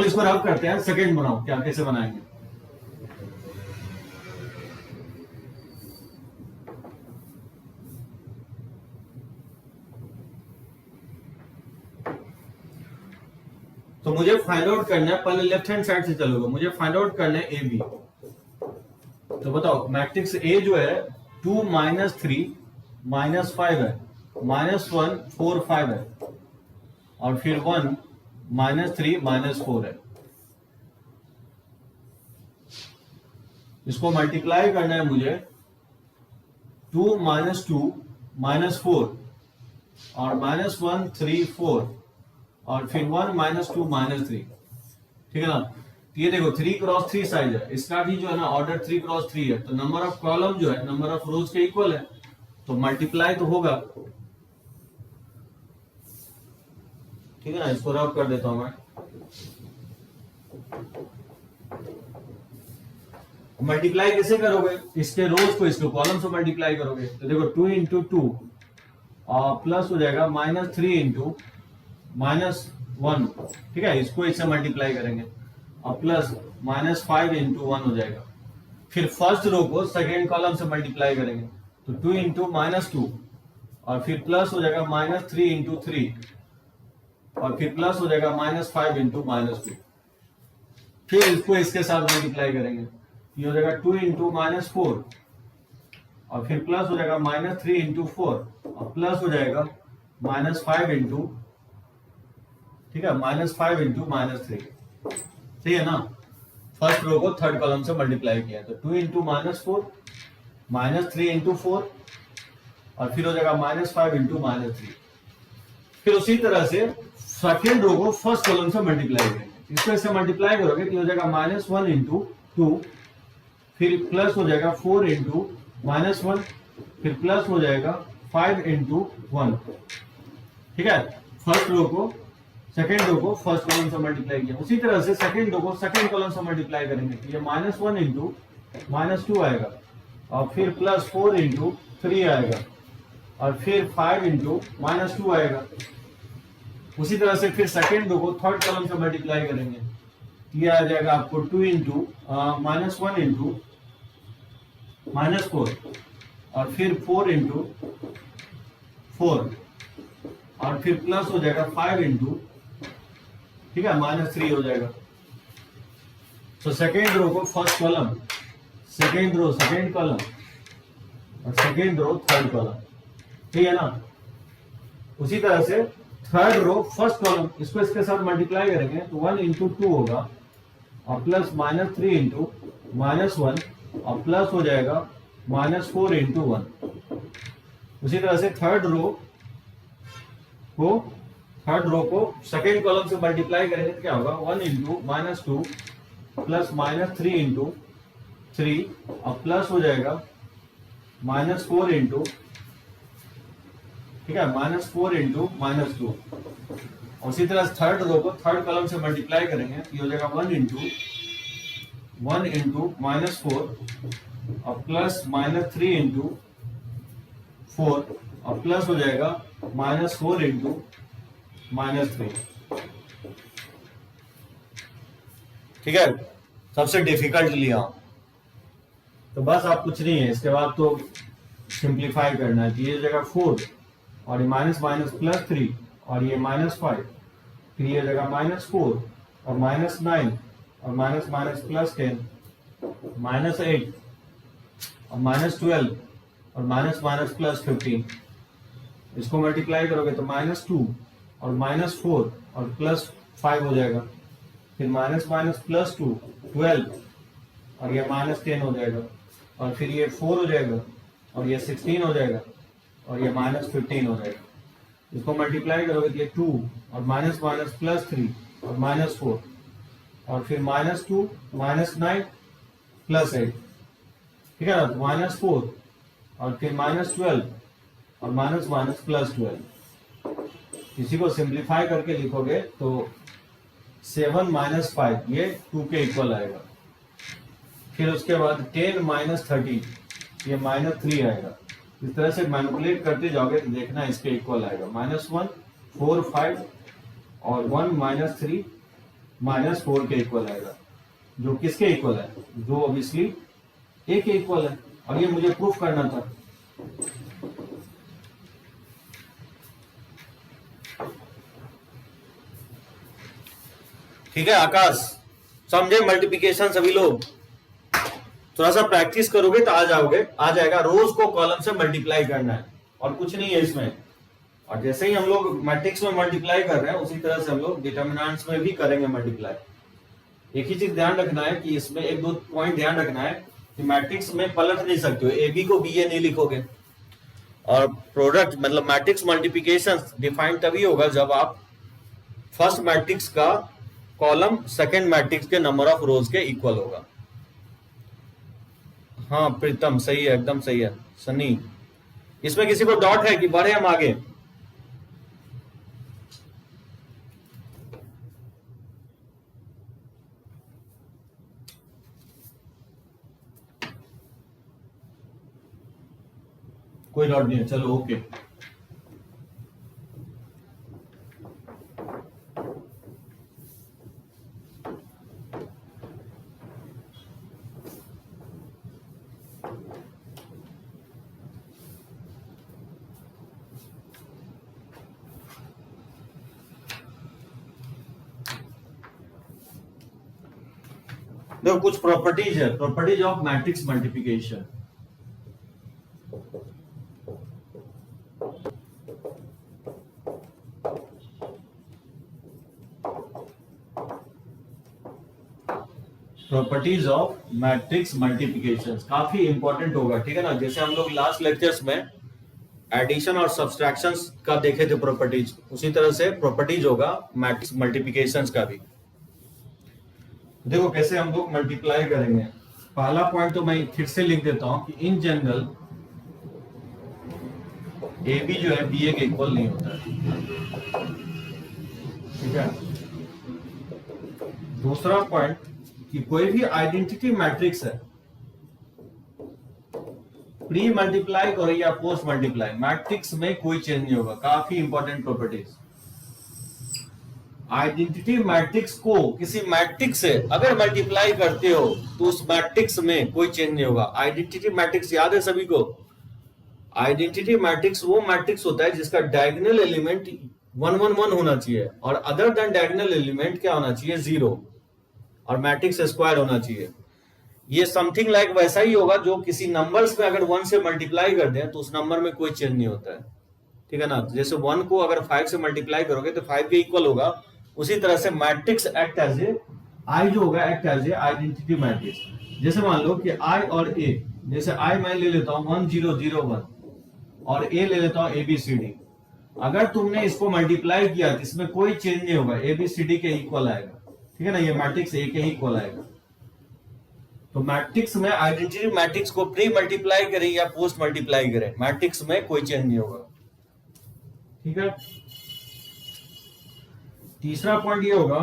इसको रब करते हैं। सेकंड बनाओ, क्या कैसे बनाएंगे? तो मुझे फाइंड आउट करना है, पहले लेफ्ट हैंड साइड से चलोगे, मुझे फाइंड आउट करना है ए बी। तो बताओ मैट्रिक्स ए जो है 2 माइनस 3 माइनस 5 है, माइनस 1 4 5 है और फिर 1 माइनस 3 माइनस 4 है। इसको मल्टीप्लाई करना है मुझे 2 माइनस 2 माइनस 4 और माइनस 1 3 4 और फिर 1 माइनस 2 माइनस 3, ठीक है ना। तो ये देखो 3 क्रॉस 3 साइज है, इसका भी जो है ना ऑर्डर 3 क्रॉस 3 है, तो नंबर ऑफ कॉलम जो है नंबर ऑफ रोज के इक्वल है, तो मल्टीप्लाई तो होगा, ठीक है ना। इसको रब कर देता हूं मैं। मल्टीप्लाई कैसे करोगे, इसके रोज को इसके कॉलम से मल्टीप्लाई करोगे। तो देखो 2 इंटू टू और प्लस हो जाएगा -3 इंटू -1, ठीक है, इसको इससे मल्टीप्लाई करेंगे और प्लस -5 इंटू 1 हो जाएगा। फिर फर्स्ट रो को सेकेंड कॉलम से मल्टीप्लाई करेंगे तो 2 इंटू -2 और फिर प्लस हो जाएगा -3 इंटू 3 और फिर प्लस हो जाएगा -5 इंटू -2। फिर इसको इसके साथ मल्टीप्लाई करेंगे, ये हो जाएगा 2 इंटू -4 और फिर प्लस हो जाएगा -3 इंटू 4 और प्लस हो जाएगा -5 इंटू, ठीक है, -5 इंटू -3, सही है ना। फर्स्ट रो को थर्ड कॉलम से मल्टीप्लाई किया तो 2 इंटू -4 -3 इंटू 4 और फिर हो जाएगा -5 इंटू -3। फिर उसी तरह से सेकेंड रो को फर्स्ट कॉलम से मल्टीप्लाई करेंगे, इसको इससे मल्टीप्लाई करोगे तो हो जाएगा -1 इंटू 2 फिर प्लस हो जाएगा 4 इंटू -1 फिर प्लस हो जाएगा 5 इंटू 1, ठीक है। फर्स्ट रो को सेकेंड रो को फर्स्ट कॉलम से मल्टीप्लाई किया, उसी तरह से सेकेंड रो को सेकेंड कॉलम से मल्टीप्लाई करेंगे, ये -1 इंटू -2 आएगा और फिर प्लस 4 इंटू 3 आएगा और फिर 5 इंटू -2 आएगा। उसी तरह से फिर सेकेंड रो को थर्ड कॉलम से मल्टीप्लाई करेंगे, ये आ जाएगा आपको 2 इंटू -1 इंटू -4 और फिर 4 इंटू 4 और फिर प्लस हो जाएगा 5 इंटू, ठीक है, -3 हो जाएगा। तो सेकेंड रो को first column, second row second column और सेकेंड रो थर्ड कॉलम, ठीक है ना। उसी तरह से थर्ड रो फर्स्ट कॉलम, इसको इसके साथ मल्टीप्लाई करेंगे तो 1 इंटू 2 होगा और प्लस -3 इंटू -1 और प्लस हो जाएगा -4 इंटू 1। उसी तरह से थर्ड रो को सेकेंड कॉलम से मल्टीप्लाई करेंगे तो क्या होगा 1 इंटू -2 प्लस -3 इंटू 3 और प्लस हो जाएगा -4 इंटू, ठीक है, -4 इंटू -2। उसी तरह थर्ड रो को थर्ड कॉलम से मल्टीप्लाई करेंगे तो ये हो जाएगा 1 इंटू -4 और प्लस -3 इंटू 4 और प्लस हो जाएगा -4 इंटू -3, ठीक है। सबसे डिफिकल्ट लिया तो बस आप कुछ नहीं है, इसके बाद तो सिंप्लीफाई करना है। ये हो जाएगा 4 और ये माइनस +3 और ये -5, फिर ये हो जाएगा -4 और -9 और माइनस +10 -8 और -12 और +15। इसको मल्टीप्लाई करोगे तो -2 और -4 और +5 हो जाएगा, फिर +2 12 और ये -10 हो जाएगा और फिर ये 4 हो जाएगा और ये 16 हो जाएगा और ये -15 हो जाएगा। इसको मल्टीप्लाई करोगे तो ये 2 और +3 और -4 और फिर -2 -9 +8, ठीक है ना, -4 और फिर -12 और +12। इसी को सिंप्लीफाई करके लिखोगे तो 7 - 5 ये 2 के इक्वल आएगा। फिर उसके बाद 10 - 13 ये -3 आएगा। इस तरह से मैनिपुलेट करते जाओगे तो देखना इसके इक्वल आएगा, -1 4 5 और 1 -3 -4 के इक्वल आएगा, जो किसके इक्वल है, जो ऑब्वियसली ए के इक्वल है। और ये मुझे प्रूफ करना था। ठीक है आकाश, समझे मल्टीप्लिकेशन सभी लोग? थोड़ा सा प्रैक्टिस करोगे तो आ जाएगा। रोज को कॉलम से मल्टीप्लाई करना है और कुछ नहीं है इसमें। और जैसे ही हम लोग मैट्रिक्स में मल्टीप्लाई कर रहे हैं उसी तरह से हम लोग डिटरमिनेंट्स में भी करेंगे मल्टीप्लाई। एक ही चीज ध्यान रखना है कि इसमें एक दो पॉइंट ध्यान रखना है कि मैट्रिक्स में पलट नहीं सकते हो, ए बी को बी ए नहीं लिखोगे। और प्रोडक्ट मतलब मैट्रिक्स मल्टीप्लिकेशन डिफाइन तभी होगा जब आप फर्स्ट मैट्रिक्स का कॉलम सेकेंड मैट्रिक्स के नंबर ऑफ रोज के इक्वल होगा। हाँ प्रीतम सही है, एकदम सही है। सनी, इसमें किसी को डाउट है कि बढ़े हम आगे? कोई डाउट नहीं है, चलो ओके। देखो कुछ प्रॉपर्टीज है, properties of matrix multiplication. Properties of matrix multiplication काफी इंपॉर्टेंट होगा, ठीक है ना। जैसे हम लोग लास्ट लेक्चर्स में एडिशन और सब्सट्रैक्शन का देखे थे प्रॉपर्टीज, उसी तरह से प्रॉपर्टीज होगा मैट्रिक्स मल्टीप्लिकेशन का भी। देखो कैसे हम लोग मल्टीप्लाई करेंगे। पहला पॉइंट तो मैं फिर से लिख देता हूं कि इन जनरल ए बी जो है बी ए के इक्वल नहीं होता है, ठीक है। दूसरा पॉइंट कि कोई भी आइडेंटिटी मैट्रिक्स है, प्री मल्टीप्लाई करो या पोस्ट मल्टीप्लाई, मैट्रिक्स में कोई चेंज नहीं होगा। काफी इंपॉर्टेंट प्रॉपर्टीज। आइडेंटिटी मैट्रिक्स को किसी मैट्रिक्स से अगर मल्टीप्लाई करते हो तो उस मैट्रिक्स में कोई चेंज नहीं होगा। आइडेंटिटी मैट्रिक्स याद है सभी को? आइडेंटिटी मैट्रिक्स वो मैट्रिक्स होता है जिसका डायगोनल एलिमेंट 1 1 1 होना चाहिए और अदर देन डायगोनल एलिमेंट क्या होना चाहिए? 0, और मैट्रिक्स स्क्वायर होना चाहिए। ये समथिंग लाइक वैसा ही होगा जो किसी नंबर्स में अगर 1 से मल्टीप्लाई कर दें तो उस नंबर में कोई चेंज नहीं होता है, ठीक है ना। जैसे 1 को अगर 5 से मल्टीप्लाई करोगे तो 5 के इक्वल होगा, उसी तरह से matrix act as A I जो होगा act as a identity matrix. जैसे मान लो कि आई और ए, जैसे आई मैं ले लेता हूं 1 0 0 1 और ए ले लेता हूं ABCD। अगर तुमने इसको मल्टीप्लाई किया तो इसमें कोई चेंज नहीं होगा, ABCD के इक्वल आएगा, ठीक है ना। ये मैट्रिक्स ए के ही इक्वल आएगा। तो मैट्रिक्स में आइडेंटिटी मैट्रिक्स को प्री मल्टीप्लाई करें या पोस्ट मल्टीप्लाई करें, मैट्रिक्स में कोई चेंज नहीं होगा, ठीक है। तीसरा पॉइंट ये होगा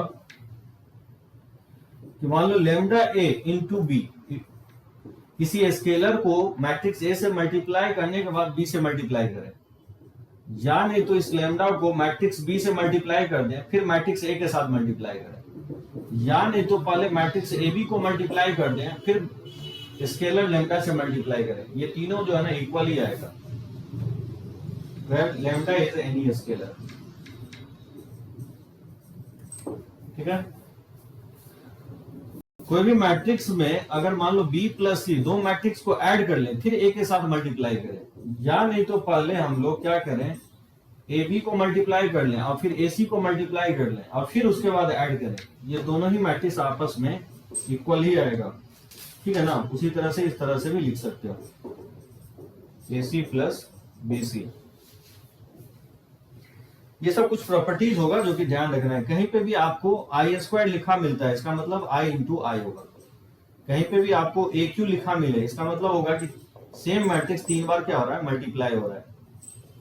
कि मान लो लैम्डा ए इंटू बी, किसी स्केलर को मैट्रिक्स ए से मल्टीप्लाई करने के बाद बी से मल्टीप्लाई करें, या नहीं तो इस लैम्डा को मैट्रिक्स बी से मल्टीप्लाई कर दें फिर मैट्रिक्स ए के साथ मल्टीप्लाई करें, या नहीं तो पहले मैट्रिक्स ए बी को मल्टीप्लाई कर दें फिर स्केलर लैम्डा से मल्टीप्लाई करें। ये तीनों जो है ना इक्वल ही आएगा, लैम्डा इज एनी स्केलर, ठीक है। कोई भी मैट्रिक्स में अगर मान लो b प्लस सी, दो मैट्रिक्स को ऐड कर लें फिर a के साथ मल्टीप्लाई करें, या नहीं तो पहले हम लोग क्या करें, AB को मल्टीप्लाई कर लें और फिर AC को मल्टीप्लाई कर लें और फिर उसके बाद ऐड करें। ये दोनों ही मैट्रिक्स आपस में इक्वल ही आएगा, ठीक है ना। उसी तरह से इस तरह से भी लिख सकते हो, AC प्लस BC। ये सब कुछ प्रॉपर्टीज होगा जो कि ध्यान रखना है। कहीं पे भी आपको I² लिखा मिलता है, इसका मतलब I इंटू आई होगा। कहीं पे भी आपको AQ लिखा मिले, इसका मतलब होगा कि सेम मैट्रिक्स 3 बार क्या हो रहा है, मल्टीप्लाई हो रहा है।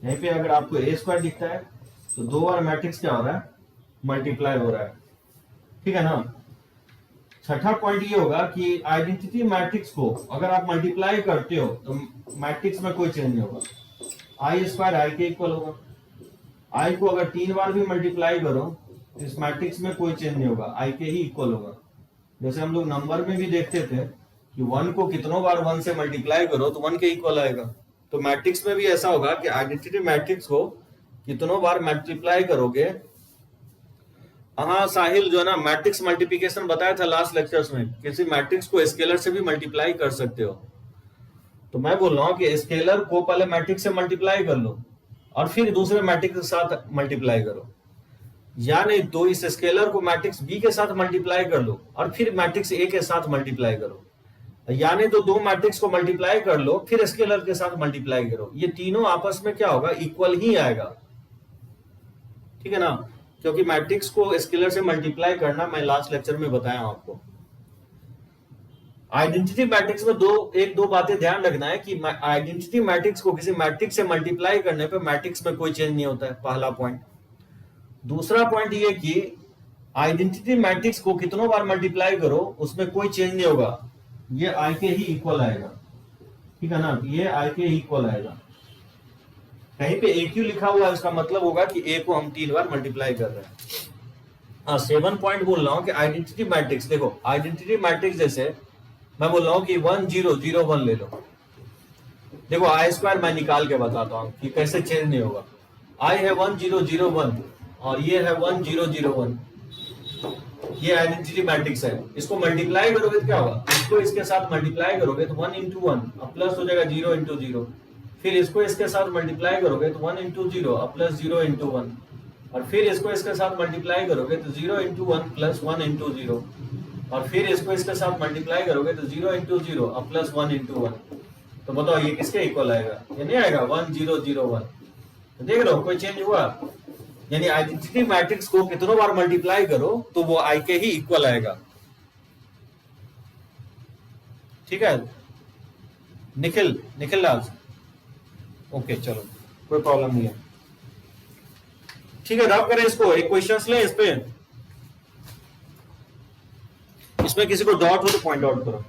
यहीं पे अगर आपको A² दिखता है तो 2 बार मैट्रिक्स क्या हो रहा है, मल्टीप्लाई हो रहा है, ठीक है ना। छठा पॉइंट ये होगा कि आइडेंटिटी मैट्रिक्स को अगर आप मल्टीप्लाई करते हो तो मैट्रिक्स में कोई चेंज नहीं होगा, I² I के इक्वल होगा। आई को अगर 3 बार भी मल्टीप्लाई करो तो इस मैट्रिक्स में कोई चेंज नहीं होगा, आई के ही इक्वल होगा। जैसे हम लोग नंबर में भी देखते थे कि 1 को कितनों बार 1 से मल्टीप्लाई करो तो 1 के इक्वल आएगा, तो मैट्रिक्स में भी ऐसा होगा कि आइडेंटिटी मैट्रिक्स को कितनों बार मल्टीप्लाई करोगे। हाँ साहिल, जो है ना मैट्रिक्स मल्टीप्लिकेशन बताया था लास्ट लेक्चर्स में, किसी मैट्रिक्स को स्केलर से भी मल्टीप्लाई कर सकते हो। तो मैं बोल रहा हूँ कि स्केलर को पहले मैट्रिक्स से मल्टीप्लाई कर लो और फिर दूसरे मैट्रिक्स के साथ मल्टीप्लाई करो, या नहीं तो इस स्केलर को मैट्रिक्स बी के साथ मल्टीप्लाई कर लो और फिर मैट्रिक्स ए के साथ मल्टीप्लाई करो, या नहीं तो 2 मैट्रिक्स को मल्टीप्लाई कर लो फिर स्केलर के साथ मल्टीप्लाई करो। ये तीनों आपस में क्या होगा, इक्वल ही आएगा, ठीक है ना। क्योंकि मैट्रिक्स को स्केलर से मल्टीप्लाई करना मैं लास्ट लेक्चर में बताया हूं आपको। आइडेंटिटी मैट्रिक्स में एक दो बातें ध्यान रखना है कि आइडेंटिटी मैट्रिक्स को किसी मैट्रिक्स से मल्टीप्लाई करने पे मैट्रिक्स में कोई चेंज नहीं होता है, पहला पॉइंट। दूसरा पॉइंट ये कि आइडेंटिटी मैट्रिक्स को कितनों बार मल्टीप्लाई करो उसमें कोई चेंज नहीं होगा, ये आई के ही इक्वल आएगा, ठीक है ना। ये आई के ही इक्वल आएगा। कहीं पे AQ लिखा हुआ है उसका मतलब होगा कि A को हम 3 बार मल्टीप्लाई कर रहे हैं। हाँ 7 पॉइंट बोल रहा हूँ कि आइडेंटिटी मैट्रिक्स, देखो आइडेंटिटी मैट्रिक्स जैसे मैं बोल रहा हूँ कि 1 0 0 1 ले लो। देखो आई स्क्वायर मैं निकाल के बताता हूँ कि कैसे चेंज नहीं होगा। आई है 1 0 0 1 और ये है 1 0 0 1। ये आइडेंटिटी मैट्रिक्स है। इसको मल्टीप्लाई करोगे तो क्या होगा, इसको इसके साथ मल्टीप्लाई करोगे तो 1 इंटू 1 अब प्लस हो जाएगा 0 इंटू 0। फिर इसको इसके साथ मल्टीप्लाई करोगे तो 1 इंटू 0 अब प्लस 0 इंटू 1। और फिर इसको इसके साथ मल्टीप्लाई करोगे तो 0 इंटू 1 प्लस 1 इंटू 0। और फिर इसको इसके साथ मल्टीप्लाई करोगे तो 0 इंटू 0 अब प्लस 1 इंटू 1। तो बताओ ये किसके इक्वल आएगा, ये नहीं आएगा 1 0 0 1। तो देख रहे हो कोई चेंज हुआ, यानी आइडेंटिटी मैट्रिक्स को कितनों बार मल्टीप्लाई करो तो वो आई के ही इक्वल आएगा। ठीक है निखिल राज, ओके चलो कोई प्रॉब्लम नहीं है। ठीक है रब करें इसको, एक क्वेश्चन ले इस पे, इसमें किसी को डाउट हो तो पॉइंट आउट करो।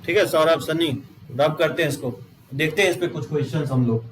ठीक है सौरभ सन्नी रब करते हैं इसको, देखते हैं इस पे कुछ क्वेश्चंस हम लोग।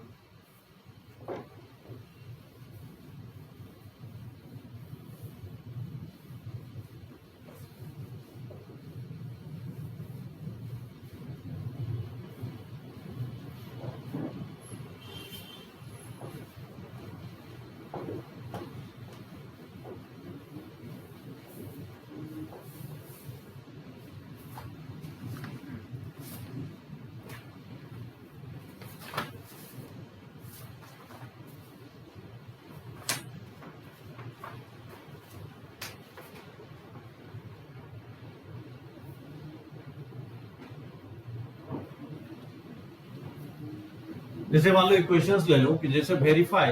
जैसे मान लो इक्वेशंस ले लो कि जैसे verify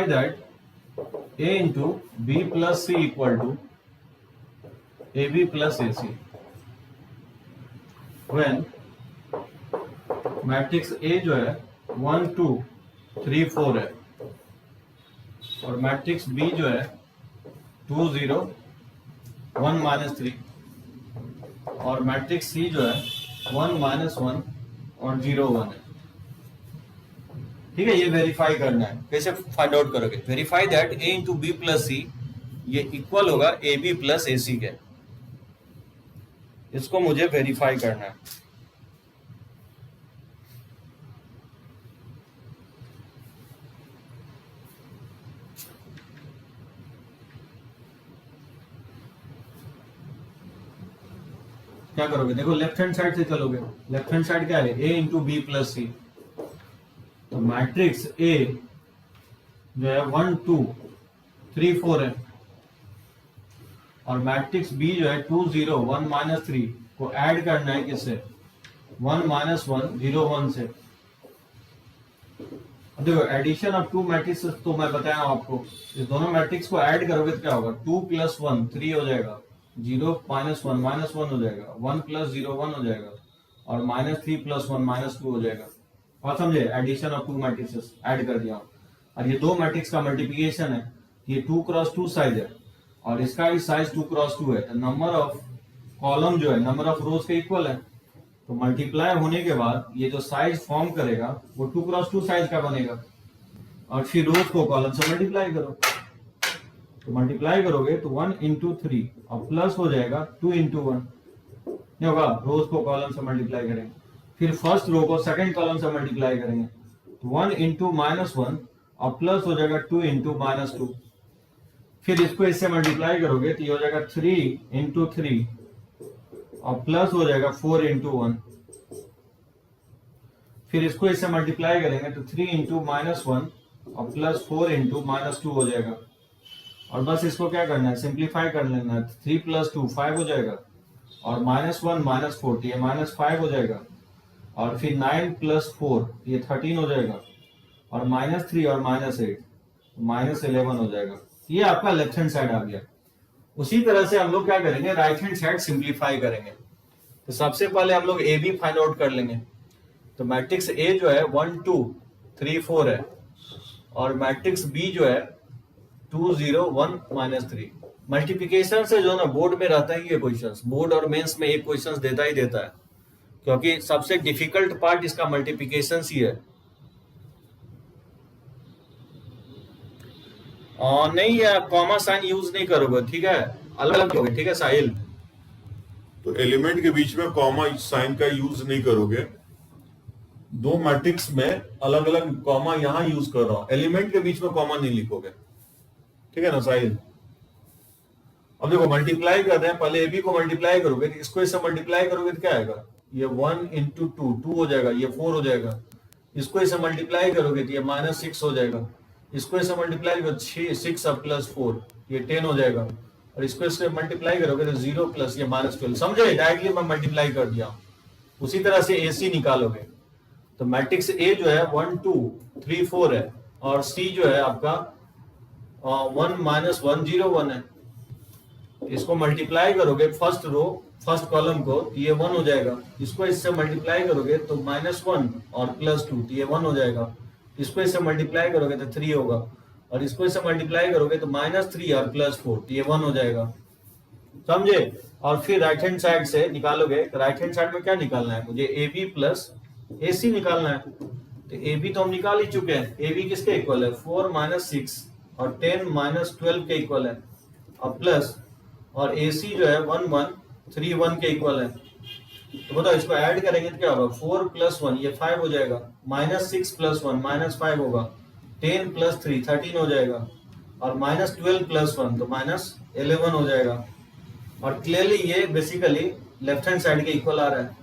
that a into B plus C equal to A B plus A C when matrix A जो है 1 2 3 4 है और मैट्रिक्स B जो है 2 0 1 -3 और मैट्रिक्स C जो है 1 -1 और 0 1 है। ठीक है ये वेरीफाई करना है, कैसे फाइंड आउट करोगे, verify that A into B plus C ये इक्वल होगा ए बी प्लस ए सी के, इसको मुझे वेरीफाई करना है। क्या करोगे, देखो लेफ्ट हैंड साइड से चलोगे, लेफ्ट हैंड साइड क्या है a इंटू बी प्लस सी, तो मैट्रिक्स A जो है 1 2 3 4 है और मैट्रिक्स B जो है 2 0 1 -3 को ऐड करना है किससे 1 -1 0 1 से। अब देखो एडिशन ऑफ टू मैट्रिक्स तो मैं बताया आपको, इस दोनों मैट्रिक्स को ऐड करोगे तो क्या होगा 2 + 1 3 हो जाएगा, 0 -1 -1 हो जाएगा, 1 + 0 1 हो जाएगा और -3 + 1 -2 हो जाएगा। और समझे addition of two matrices add कर दिया। और ये दो मैट्रिक्स का मल्टीप्लिकेशन है, ये 2 × 2 साइज है और इसका भी साइज 2 × 2 है, तो नंबर ऑफ कॉलम जो है नंबर ऑफ रोज के इक्वल है। तो मल्टीप्लाई होने के बाद ये जो साइज फॉर्म करेगा वो 2 × 2 साइज का बनेगा और फिर रोज को कॉलम से मल्टीप्लाई करो, तो मल्टीप्लाई करोगे तो 1 × 3 और प्लस हो जाएगा 2 × 1 नहीं होगा, रोज को कॉलम से मल्टीप्लाई करेंगे, फिर फर्स्ट रो को सेकंड कॉलम से मल्टीप्लाई करेंगे तो 1 × -1 और प्लस हो जाएगा 2 × -2, फिर इसको इससे मल्टीप्लाई करोगे तो ये हो जाएगा 3 × 3 और प्लस हो जाएगा 4 × 1, फिर इसको इससे मल्टीप्लाई करेंगे तो 3 × -1 और प्लस 4 × -2 हो जाएगा। और बस इसको क्या करना है सिंप्लीफाई कर लेना है, 3 + 2 5 हो जाएगा और -1 -4 ये -5 हो जाएगा और फिर 9 + 4 ये 13 हो जाएगा और -3 और -8 -11 हो जाएगा। ये आपका लेफ्ट हैंड साइड आ गया। उसी तरह से हम लोग क्या करेंगे राइट हैंड साइड सिंप्लीफाई करेंगे। तो सबसे पहले हम लोग ए बी फाइंड आउट कर लेंगे, तो मैट्रिक्स ए जो है 1 2 3 4 है और मैट्रिक्स बी जो है 2 0 1 -3। मल्टीप्लिकेशन से जो ना बोर्ड में रहता है ये क्वेश्चंस, बोर्ड और मेंस में एक क्वेश्चंस देता ही देता है, क्योंकि सबसे डिफिकल्ट पार्ट इसका मल्टीप्लिकेशन ही है। और नहीं आप कॉमा साइन यूज नहीं करोगे, ठीक है, अलग अलग होगे, ठीक है साहिल। तो एलिमेंट के बीच में कॉमा साइन का यूज नहीं करोगे, दो मैट्रिक्स में अलग अलग कॉमा यहां यूज कर रहा हूं, एलिमेंट के बीच में कॉमा नहीं लिखोगे, ठीक है ना साहिल। अब देखो मल्टीप्लाई कर रहे हैं, पहले ए बी को मल्टीप्लाई करोगे, इसको इससे मल्टीप्लाई करोगे तो क्या आएगा, ये 1 इंटू 2 हो जाएगा, ये 4 हो जाएगा। इसको इससे मल्टीप्लाई करोगे तो ये -6 हो जाएगा। इसको इससे मल्टीप्लाई करो 6 अब प्लस 4 ये 10 हो जाएगा। और इसको इससे मल्टीप्लाई करोगे तो 0 प्लस ये -12, समझे, डायरेक्टली मैं मल्टीप्लाई कर दिया। उसी तरह से ए सी निकालोगे तो मैट्रिक्स ए जो है 1 2 3 4 है और सी जो है आपका 1 -1 0 1 है। इसको मल्टीप्लाई करोगे फर्स्ट रो फर्स्ट कॉलम को तो ये 1 हो जाएगा। इसको इससे मल्टीप्लाई करोगे तो -1 और +2 तो ये 1 हो जाएगा। इसको इससे मल्टीप्लाई करोगे तो 3 होगा और इसको इससे मल्टीप्लाई करोगे तो -3 और +4 तो ये 1 हो जाएगा, समझे। और फिर राइट हैंड साइड से निकालोगे, राइट हैंड साइड में क्या निकालना है मुझे, ए बी प्लस ए सी निकालना है। तो ए बी तो हम निकाल ही चुके हैं, ए बी किसके इक्वल है 4 -6 और 10 -12 के इक्वल है और प्लस और ए सी जो है 1 1 3 1 के इक्वल है। तो बताओ इसको ऐड करेंगे तो क्या होगा, 4 + 1 ये 5 हो जाएगा, -6 + 1 -5 होगा, 10 + 3 13 हो जाएगा और -12 + 1 तो -11 हो जाएगा। और क्लियरली ये बेसिकली लेफ्ट हैंड साइड के इक्वल आ रहा है,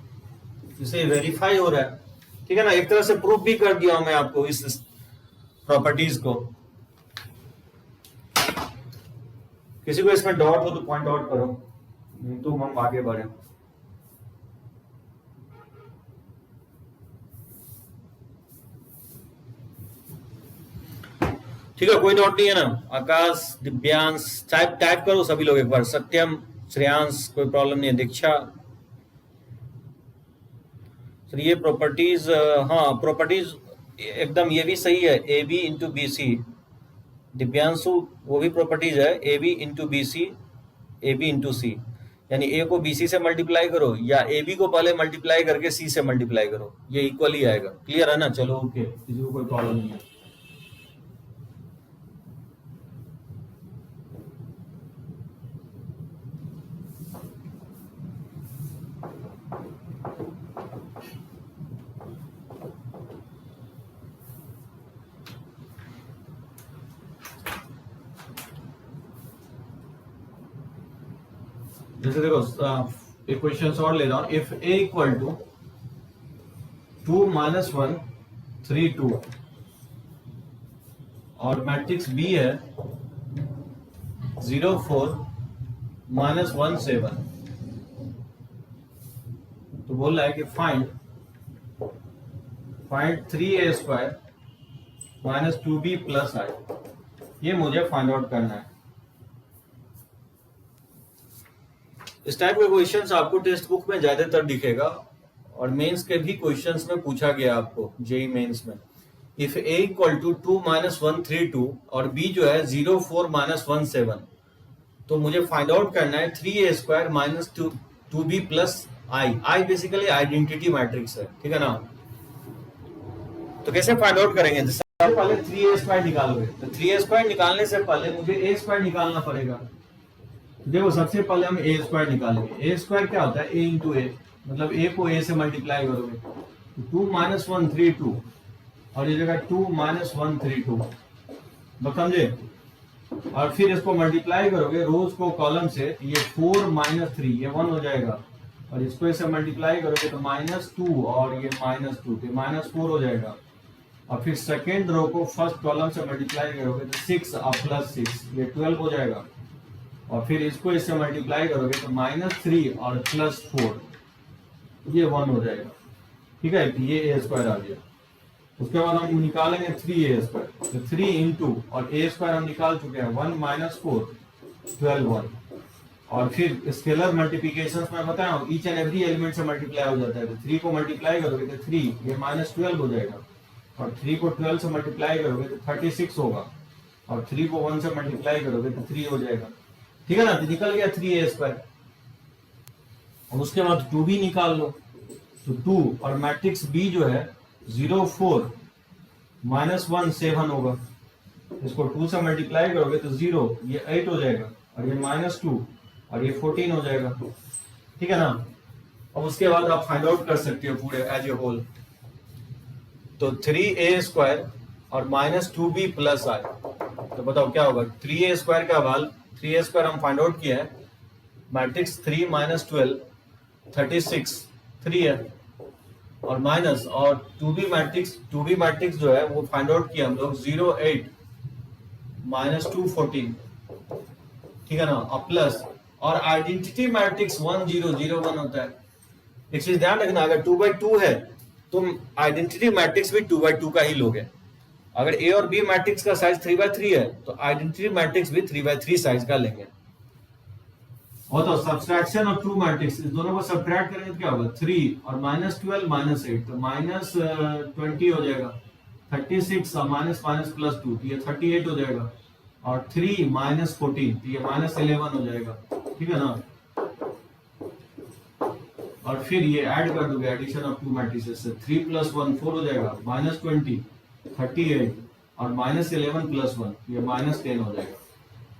इसे वेरीफाई हो रहा है, ठीक है ना। एक तरह से प्रूफ भी कर दिया मैं आपको इस प्रॉपर्टीज को। किसी को इसमें डाउट हो तो पॉइंट आउट करो, तो हम आगे बढ़े। ठीक है, कोई डाउट नहीं है ना। आकाश, दिव्यांश, टाइप करो सभी लोग एक बार, सत्यम, श्रेयांश, कोई प्रॉब्लम नहीं है, दीक्षा। सर ये प्रॉपर्टीज, हाँ प्रॉपर्टीज एकदम ये भी सही है, A B into B C. Divyanshu वो भी प्रॉपर्टीज है, A B into B C, A B into C, यानी ए को बी सी से मल्टीप्लाई करो या ए बी को पहले मल्टीप्लाई करके सी से मल्टीप्लाई करो, ये इक्वल ही आएगा। क्लियर है ना, चलो ओके, किसी को कोई प्रॉब्लम नहीं है। जैसे देखो एक क्वेश्चन और ले रहा हूं, इफ ए इक्वल टू 2 - 1 3 2 और मैट्रिक्स बी है 0 4 -1 7, तो बोल रहा है कि फाइंड 3a² - 2b + i, ये मुझे फाइंड आउट करना है। इस टाइप के क्वेश्चंस आपको टेक्स्ट बुक में ज्यादातर दिखेगा और मेंस के भी क्वेश्चंस में पूछा गया आपको, जेई मेंस में। इफ ए इक्वल टू 2 - 1 3 2 और बी जो है 0 4 -1 7, तो मुझे फाइंड आउट करना है 3a² - 2b + i। i basically identity matrix है, ठीक है ना। तो कैसे फाइंड आउट करेंगे, सबसे पहले 3a² निकालोगे, तो 3a² निकालने से पहले मुझे a² निकालना पड़ेगा। देखो सबसे पहले हम a² निकालेंगे। a² क्या होता है, a इंटू ए, मतलब a को a से मल्टीप्लाई करोगे, 2 - 1 3 2 और ये जगह 2 - 1 3 2, बस समझे। और फिर इसको मल्टीप्लाई करोगे रोज को कॉलम से, ये 4 - 3 ये 1 हो जाएगा और इसको इससे मल्टीप्लाई करोगे तो -2 और ये -2 तो -4 हो जाएगा। और फिर सेकेंड रो को फर्स्ट कॉलम से मल्टीप्लाई करोगे तो 6 और +6 ये 12 हो जाएगा। और फिर इसको इससे मल्टीप्लाई करोगे तो -3 और +4 ये 1 हो जाएगा, ठीक है, ये a² आ गया। उसके बाद हम निकालेंगे 3a², तो 3 इंटू और a² हम निकाल चुके हैं 1 - 4 12 1, और फिर स्केलर मल्टीप्लिकेशन में बताया ईच एंड एवरी एलिमेंट से मल्टीप्लाई हो जाता है। तो 3 को मल्टीप्लाई करोगे तो 3, ये -12 हो जाएगा, और 3 को 12 से मल्टीप्लाई करोगे तो 36 होगा, और 3 को 1 से मल्टीप्लाई करोगे तो 3 हो जाएगा। ठीक है ना, तो निकल गया 3a²। और उसके बाद 2b निकाल लो, तो 2 और मैट्रिक्स b जो है 0 4 -1 7 होगा। इसको 2 से मल्टीप्लाई करोगे तो 0, ये 8 हो जाएगा, और ये -2 और ये 14 हो जाएगा। ठीक है ना, और उसके बाद आप फाइंड आउट कर सकते हो पूरे एज ए होल। तो 3a² और -2b + i, तो बताओ क्या होगा। 3a² का वाल 3a² हम फाइंड आउट किया है, मैट्रिक्स 3 -12 36 3 है, और माइनस, और 2b मैट्रिक्स जो है वो फाइंड आउट किया हम लोग 0 8 -2 14। ठीक है ना, और प्लस, और आइडेंटिटी मैट्रिक्स 1 0 0 1 होता है। एक चीज ध्यान रखना, अगर 2/2 है तो आइडेंटिटी मैट्रिक्स भी 2/2 का ही लोगे। अगर ए और बी मैट्रिक्स का साइज 3/3 है तो आइडेंटिटी मैट्रिक्स भी 3/3 साइज का लेंगे। और तो सब्सट्रैक्शन ऑफ 2 मैट्रिक्स, इस दोनों को सब्ट्रैक्ट करेंगे तो क्या होगा, 3 और -12 -8, तो -20 हो जाएगा, 36 और माइनस +2 तो ये 38 हो जाएगा, और 3 -14 तो ये -11 हो जाएगा। ठीक है ना, और फिर ये ऐड कर दोगे, एडिशन ऑफ 2 मैट्रिसेस से 3 + 1 4 हो जाएगा, -20 38 और -11 + 1 ये -10 हो जाएगा।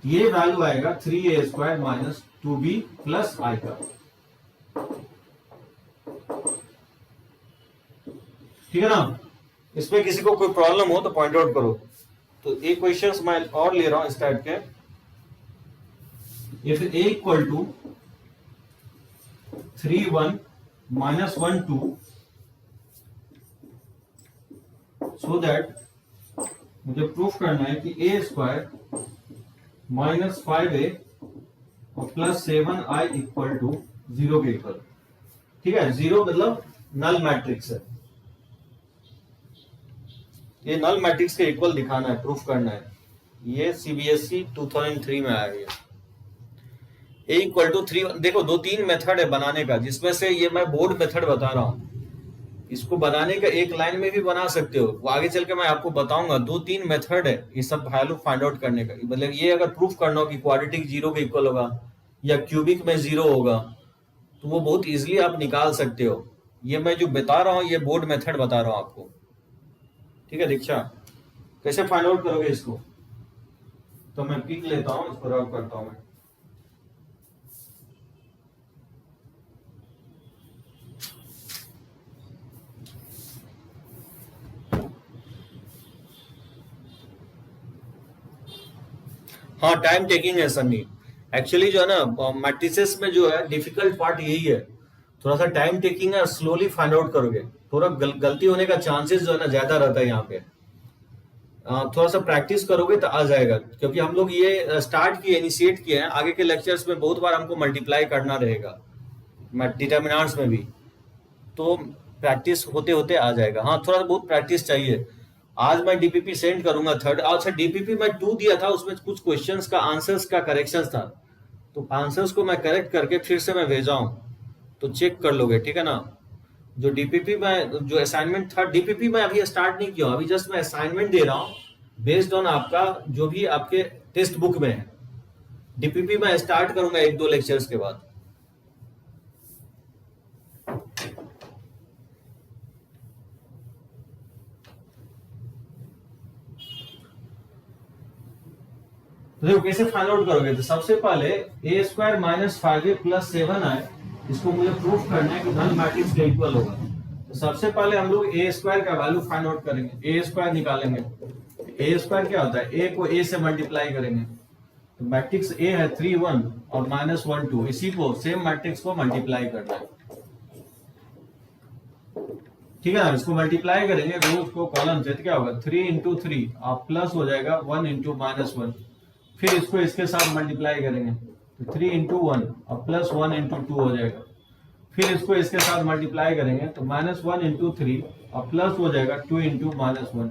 ये वैल्यू आएगा 3a² - 2b + i का। ठीक है ना, इसमें किसी को कोई प्रॉब्लम हो तो पॉइंट आउट करो। तो एक क्वेश्चंस मैं और ले रहा हूं इस टाइप के। इफ a = 3 1 -1 2, सो दैट मुझे प्रूफ करना है कि a² - 5a और +7i = 0 के इक्वल। ठीक है, 0 मतलब नल मैट्रिक्स है, ये नल मैट्रिक्स के इक्वल दिखाना है, प्रूफ करना है। ये सीबीएसई 2003 में आया है। a = 3, देखो 2-3 मेथड है बनाने का, जिसमें से ये मैं बोर्ड मेथड बता रहा हूं। इसको बनाने का एक लाइन में भी बना सकते हो, वो आगे चल के मैं आपको बताऊंगा। 2-3 मेथड है ये सब वैल्यू फाइंड आउट करने का। मतलब ये अगर प्रूफ करना हो कि क्वाड्रेटिक 0 के इक्वल होगा या क्यूबिक में 0 होगा, तो वो बहुत इजीली आप निकाल सकते हो। ये मैं जो बता रहा हूँ ये बोर्ड मेथड बता रहा हूँ आपको। ठीक है दीक्षा, कैसे फाइंड आउट करोगे इसको? तो मैं पिक लेता हूँ, इसको रब करता हूँ मैं। हाँ, टाइम टेकिंग है सन्नी। एक्चुअली जो है ना मैट्रिसेस में जो है डिफिकल्ट पार्ट यही है, थोड़ा सा टाइम टेकिंग है, स्लोली फाइंड आउट करोगे, थोड़ा गलती होने का चांसेस जो है ना ज्यादा रहता है यहाँ पे। थोड़ा सा प्रैक्टिस करोगे तो आ जाएगा, क्योंकि हम लोग ये स्टार्ट किए, इनिशिएट किए हैं। आगे के लेक्चर्स में बहुत बार हमको मल्टीप्लाई करना रहेगा डिटर्मिनेंट्स में भी, तो प्रैक्टिस होते होते आ जाएगा। हाँ, थोड़ा बहुत प्रैक्टिस चाहिए। आज मैं डीपीपी सेंड करूंगा 3rd। अच्छा, डीपीपी मैं 2 दिया था, उसमें कुछ क्वेश्चंस का आंसर्स का करेक्शंस था, तो आंसर्स को मैं करेक्ट करके फिर से मैं भेजा हूं, तो चेक कर लोगे। ठीक है ना, जो डीपीपी में जो असाइनमेंट था, डीपीपी में अभी स्टार्ट नहीं किया, अभी जस्ट मैं असाइनमेंट दे रहा हूँ बेस्ड ऑन आपका जो भी आपके टेक्स्ट बुक में है। डीपीपी में स्टार्ट करूंगा 1-2 लेक्चर्स के बाद। तो देखो कैसे फाइंड आउट करोगे। तो सबसे पहले a² - 5a + 7i, इसको मुझे प्रूफ करना है कि नल मैट्रिक्स के इक्वल होगा। तो सबसे पहले हम लोग a² का वैल्यू फाइंड आउट करेंगे, a² निकालेंगे। a² क्या होता है, a को a से मल्टीप्लाई करेंगे, तो मैट्रिक्स a है 3 1 और -1 2, इसी को सेम मैट्रिक्स को मल्टीप्लाई करना है। ठीक है ना, इसको मल्टीप्लाई करेंगे रोज को कॉलम से, तो क्या होगा 3 × 3 और प्लस हो जाएगा 1 × -1। फिर इसको इसके साथ मल्टीप्लाई करेंगे, तो 3 × 1 और प्लस 1 × 2 हो जाएगा। फिर इसको इसके साथ मल्टीप्लाई करेंगे, तो -1 × 3 और प्लस हो जाएगा 2 × -1।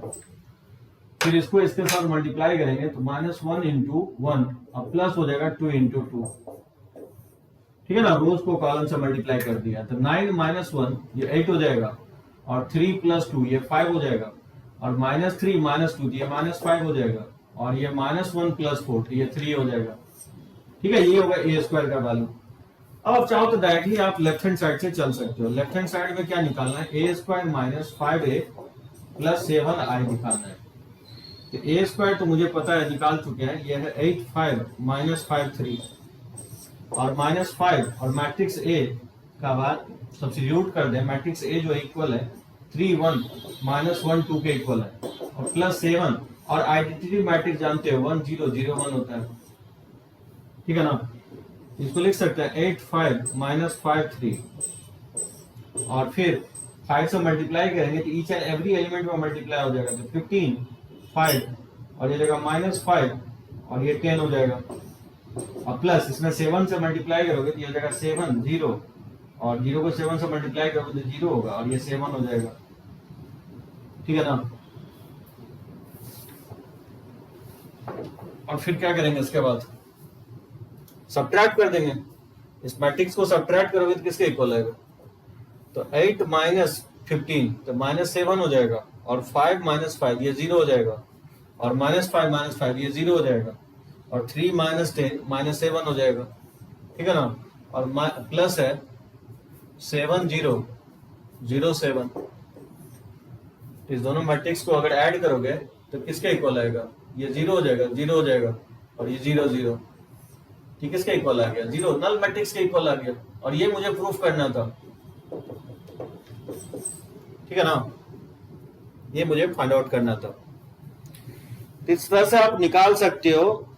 फिर इसको इसके साथ मल्टीप्लाई करेंगे, तो -1 × 1 और प्लस हो जाएगा 2 × 2। ठीक है ना, रोज को कॉलम से मल्टीप्लाई कर दिया तो 9 माइनस 1 ये 8 हो जाएगा, और 3 प्लस 2 ये 5 हो जाएगा, और माइनस 3 माइनस 2 ये माइनस 5 हो जाएगा, और ये माइनस 1 प्लस 4 ये 3 हो जाएगा। ठीक है, ये होगा ए स्क्वायर का वैल्यू। अब आप चाहो तो डायरेक्टली आप लेफ्ट हैंड साइड से चल सकते हो। लेफ्ट हैंड साइड में क्या निकालना है, ए square minus 5a plus 7i निकालना है। तो ए स्क्वायर तो मुझे पता है, निकाल चुके हैं, ये है 8 5 माइनस 5 3 और माइनस 5 और मैट्रिक्स ए का बाद सब्स्टिट्यूट कर दें। मैट्रिक्स ए जो इक्वल है 3 1 माइनस 1 2 के इक्वल है, और प्लस 7 और आइडेंटिटी मैट्रिक्स जानते हो 1 0 0 1 होता है। ठीक है ना, इसको लिख सकते हैं 8 5 माइनस 5 3, और फिर 5 से मल्टीप्लाई करेंगे तो ईच एंड एवरी एलिमेंट में मल्टीप्लाई हो जाएगा, तो 15 5 और ये जगह माइनस 5 और ये 10 हो जाएगा, और प्लस इसमें 7 से मल्टीप्लाई करोगे तो ये जगह 7 0 और 0 को 7 से मल्टीप्लाई करोगे तो 0 होगा, और ये 7 हो जाएगा। ठीक है ना, और फिर क्या करेंगे इसके बाद, सब्ट्रैक्ट कर देंगे। इस मैट्रिक्स को सब्ट्रैक्ट करोगे तो किसके इक्वल आएगा, तो 8 माइनस 15 तो माइनस 7 हो जाएगा, और 5 माइनस 5 ये 0 हो जाएगा, और माइनस 5 ये 0 हो जाएगा, और 3 माइनस 10 माइनस 7 हो जाएगा। ठीक है ना, और प्लस है 7 0 0 7। इस दोनों मैट्रिक्स को अगर ऐड करोगे तो किसके इक्वल आएगा, ये 0 हो जाएगा, 0 हो जाएगा, और ये 0 0। ठीक, किसके इक्वल आ गया, 0 नल मैट्रिक्स के इक्वल आ गया, और ये मुझे प्रूफ करना था। ठीक है ना, ये मुझे फाइंड आउट करना था। इस तरह से आप निकाल सकते हो।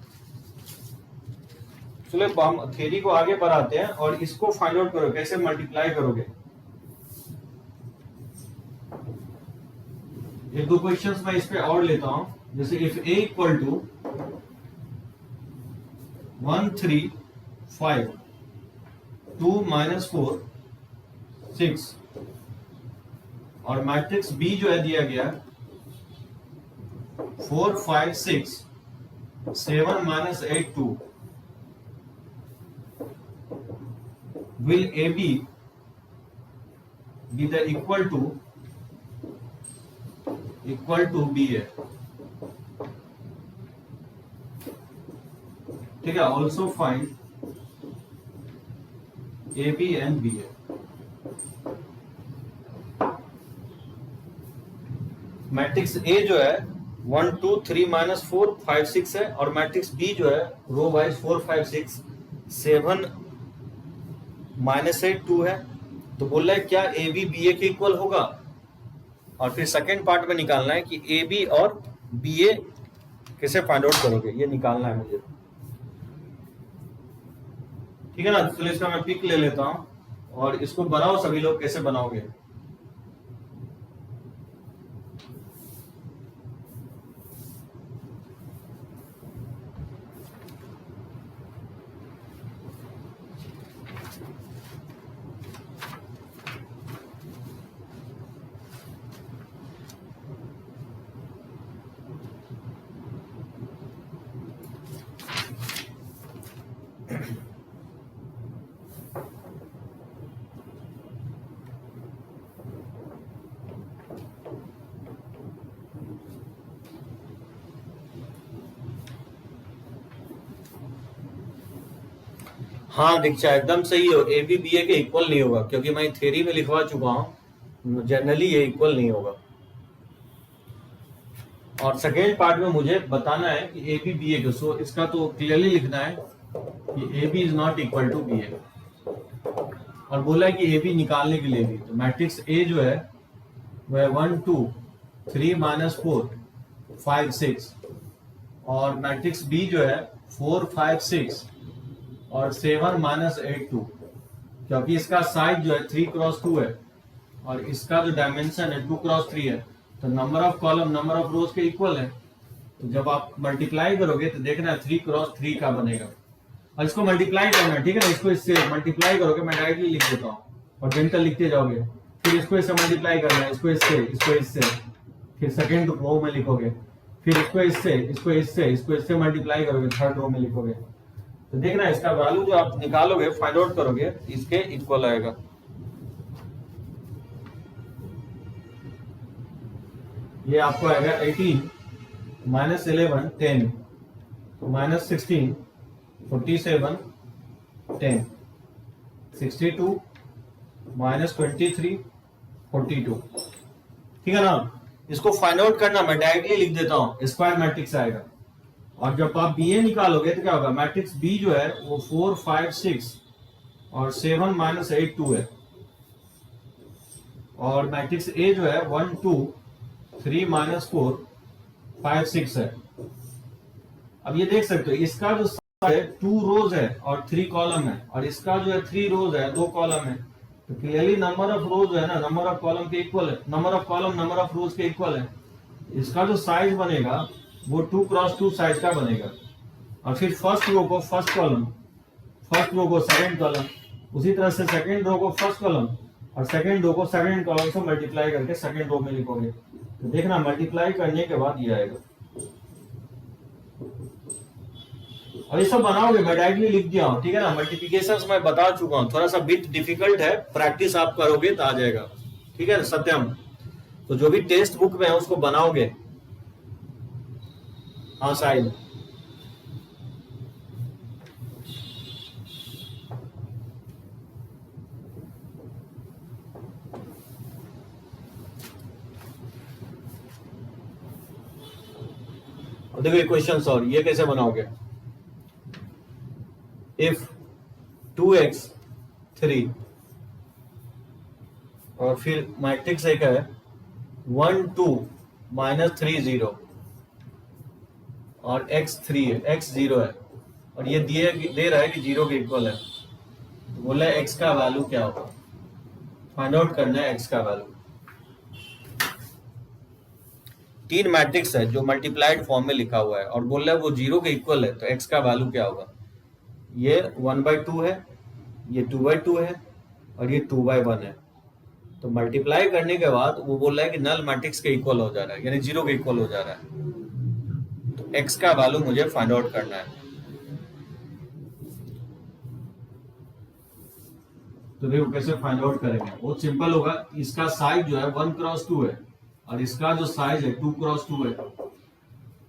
चलो हम थ्योरी को आगे बढ़ाते हैं और इसको फाइंड आउट करो, कैसे मल्टीप्लाई करोगे। एक दो क्वेश्चंस मैं इस पे और लेता हूं, जैसे if a equal to 1 3 5 2 minus 4 6, और मैट्रिक्स बी जो है दिया गया 4 5 6 7 minus 8 2, will AB be the equal to BA। ठीक है, also find AB and BA। Matrix A जो है 1 2 3 माइनस 4 5 6 है, और मैट्रिक्स B जो है रो वाइज 4 5 6 7 माइनस 8 2 है। तो बोल रहा है क्या ए बी बी ए के इक्वल होगा, और फिर सेकेंड पार्ट में निकालना है कि ए बी और बी ए कैसे फाइंड आउट करोगे, ये निकालना है मुझे। ठीक है ना, तो इसका मैं पिक ले लेता हूं और इसको बनाओ, सभी लोग कैसे बनाओगे। हाँ दीक्षा एकदम सही हो, ए बी बी ए के इक्वल नहीं होगा, क्योंकि मैं थ्योरी में लिखवा चुका हूं, जनरली ये इक्वल नहीं होगा। और सेकेंड पार्ट में मुझे बताना है कि ए बी बी ए को, सो इसका तो क्लियरली लिखना है कि A B is not equal to B A, और बोला है कि ए बी निकालने के लिए भी, तो मैट्रिक्स ए जो है वह 1 2 3 माइनस 4 5 6, और मैट्रिक्स बी जो है 4 5 6 और 7 माइनस 8 2, क्योंकि इसका साइज जो है 3 क्रॉस 2 है, और इसका जो डायमेंशन है 2 क्रॉस 3 है, तो number of columns number of rows के इक्वल है। तो जब आप मल्टीप्लाई करोगे तो देखना 3 क्रॉस 3 का बनेगा, और इसको मल्टीप्लाई करना है। ठीक है ना, इसको इससे मल्टीप्लाई करोगे, मैं डायरेक्टली लिख देता हूँ और डेंटल लिखते जाओगे, फिर इसको इससे मल्टीप्लाई करना है, इसको इससे, फिर सेकेंड रो में लिखोगे, फिर इसको इससे मल्टीप्लाई करोगे, थर्ड रो में लिखोगे, तो देखना इसका वैल्यू जो आप निकालोगे, फाइंड आउट करोगे, इसके इक्वल आएगा। ये आपको आएगा 18 माइनस 11 10, माइनस 16 47 10, 62 माइनस 23 42। ठीक है ना। इसको फाइंड आउट करना, मैं डायरेक्टली लिख देता हूं, स्क्वायर मैट्रिक्स आएगा। और जब आप बी ए निकालोगे तो क्या होगा, मैट्रिक्स बी जो है वो 4 5 6 और 7 माइनस 8 2 है, और मैट्रिक्स ए जो है 1 2 3 माइनस 4 5 6 है। अब ये देख सकते हो, इसका जो साइज है 2 रोज है और 3 कॉलम है, और इसका जो है 3 रोज है 2 कॉलम है। तो क्लियरली नंबर ऑफ रोज है ना, नंबर ऑफ कॉलम के इक्वल है, number of columns number of rows के इक्वल है। इसका जो साइज बनेगा वो 2 क्रॉस 2 साइज का बनेगा। और फिर फर्स्ट रो को फर्स्ट कॉलम, फर्स्ट रो को सेकंड कॉलम, उसी तरह से सेकंड रो को फर्स्ट कॉलम और सेकंड रो को सेकंड कॉलम से मल्टीप्लाई करके सेकंड रो में लिखोगे। तो देखना मल्टीप्लाई करने के बाद ये आएगा। और ये सब बनाओगे, मैं डायरेक्टली लिख दिया हूं, ठीक है ना। मल्टीप्लिकेशन मैं बता चुका हूं, थोड़ा सा बिट डिफिकल्ट है, प्रैक्टिस आप करोगे तो आ जाएगा। ठीक है सत्यम। तो जो भी टेक्स्ट बुक में है उसको बनाओगे। हाँ साहिल। देखो क्वेश्चन और ये कैसे बनाओगे। इफ 2x 3 और फिर मैट्रिक्स एक है 1 2 माइनस 3 0 और x 3 है, x 0 है, और ये दे रहा है कि 0 के इक्वल है। तो बोला है x का वैल्यू क्या होगा, फाइंड आउट करना है x का वैल्यू। 3 मैट्रिक्स है जो मल्टीप्लाइड फॉर्म में लिखा हुआ है और बोल रहा है वो 0 के इक्वल है, तो x का वैल्यू क्या होगा। ये 1/2 है, ये 2/2 है, और ये 2/1 है। तो मल्टीप्लाई करने के बाद वो बोल रहा है कि नल मैट्रिक्स के इक्वल हो जा रहा है, यानी 0 के इक्वल हो जा रहा है। तो x का वैल्यू मुझे फाइंड आउट करना है। तो देखो कैसे फाइंड आउट करेंगे, बहुत सिंपल होगा। इसका साइज जो है 1x2 है और इसका जो साइज है 2x2 है।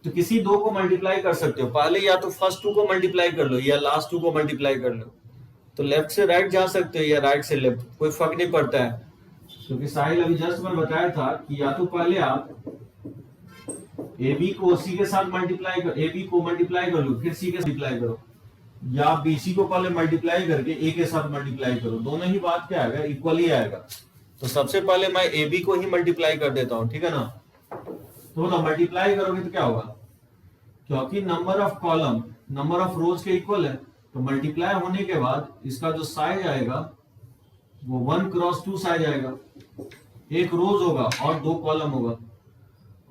तो किसी दो को मल्टीप्लाई कर सकते हो, पहले या तो फर्स्ट 2 को मल्टीप्लाई कर लो या लास्ट 2 को मल्टीप्लाई कर लो। तो लेफ्ट से राइट जा सकते हो या राइट से लेफ्ट, कोई फर्क नहीं पड़ता है। क्योंकि साहिल अभी जस्ट मैं बताया था कि या तो पहले आप ए बी को सी के साथ मल्टीप्लाई कर, ए बी को मल्टीप्लाई कर लो फिर सी के मल्टीप्लाई करो, या बी सी को पहले मल्टीप्लाई करके ए के साथ मल्टीप्लाई करो, दोनों ही बात क्या आएगा, इक्वल ही आएगा। तो सबसे पहले मैं ए बी को ही मल्टीप्लाई कर देता हूं, ठीक है ना। तो ना मल्टीप्लाई करोगे तो क्या होगा, क्योंकि number of columns number of rows के इक्वल है, तो मल्टीप्लाई होने के बाद इसका जो साइज आएगा वो 1x2 साइज आएगा। एक रोज होगा और 2 कॉलम होगा,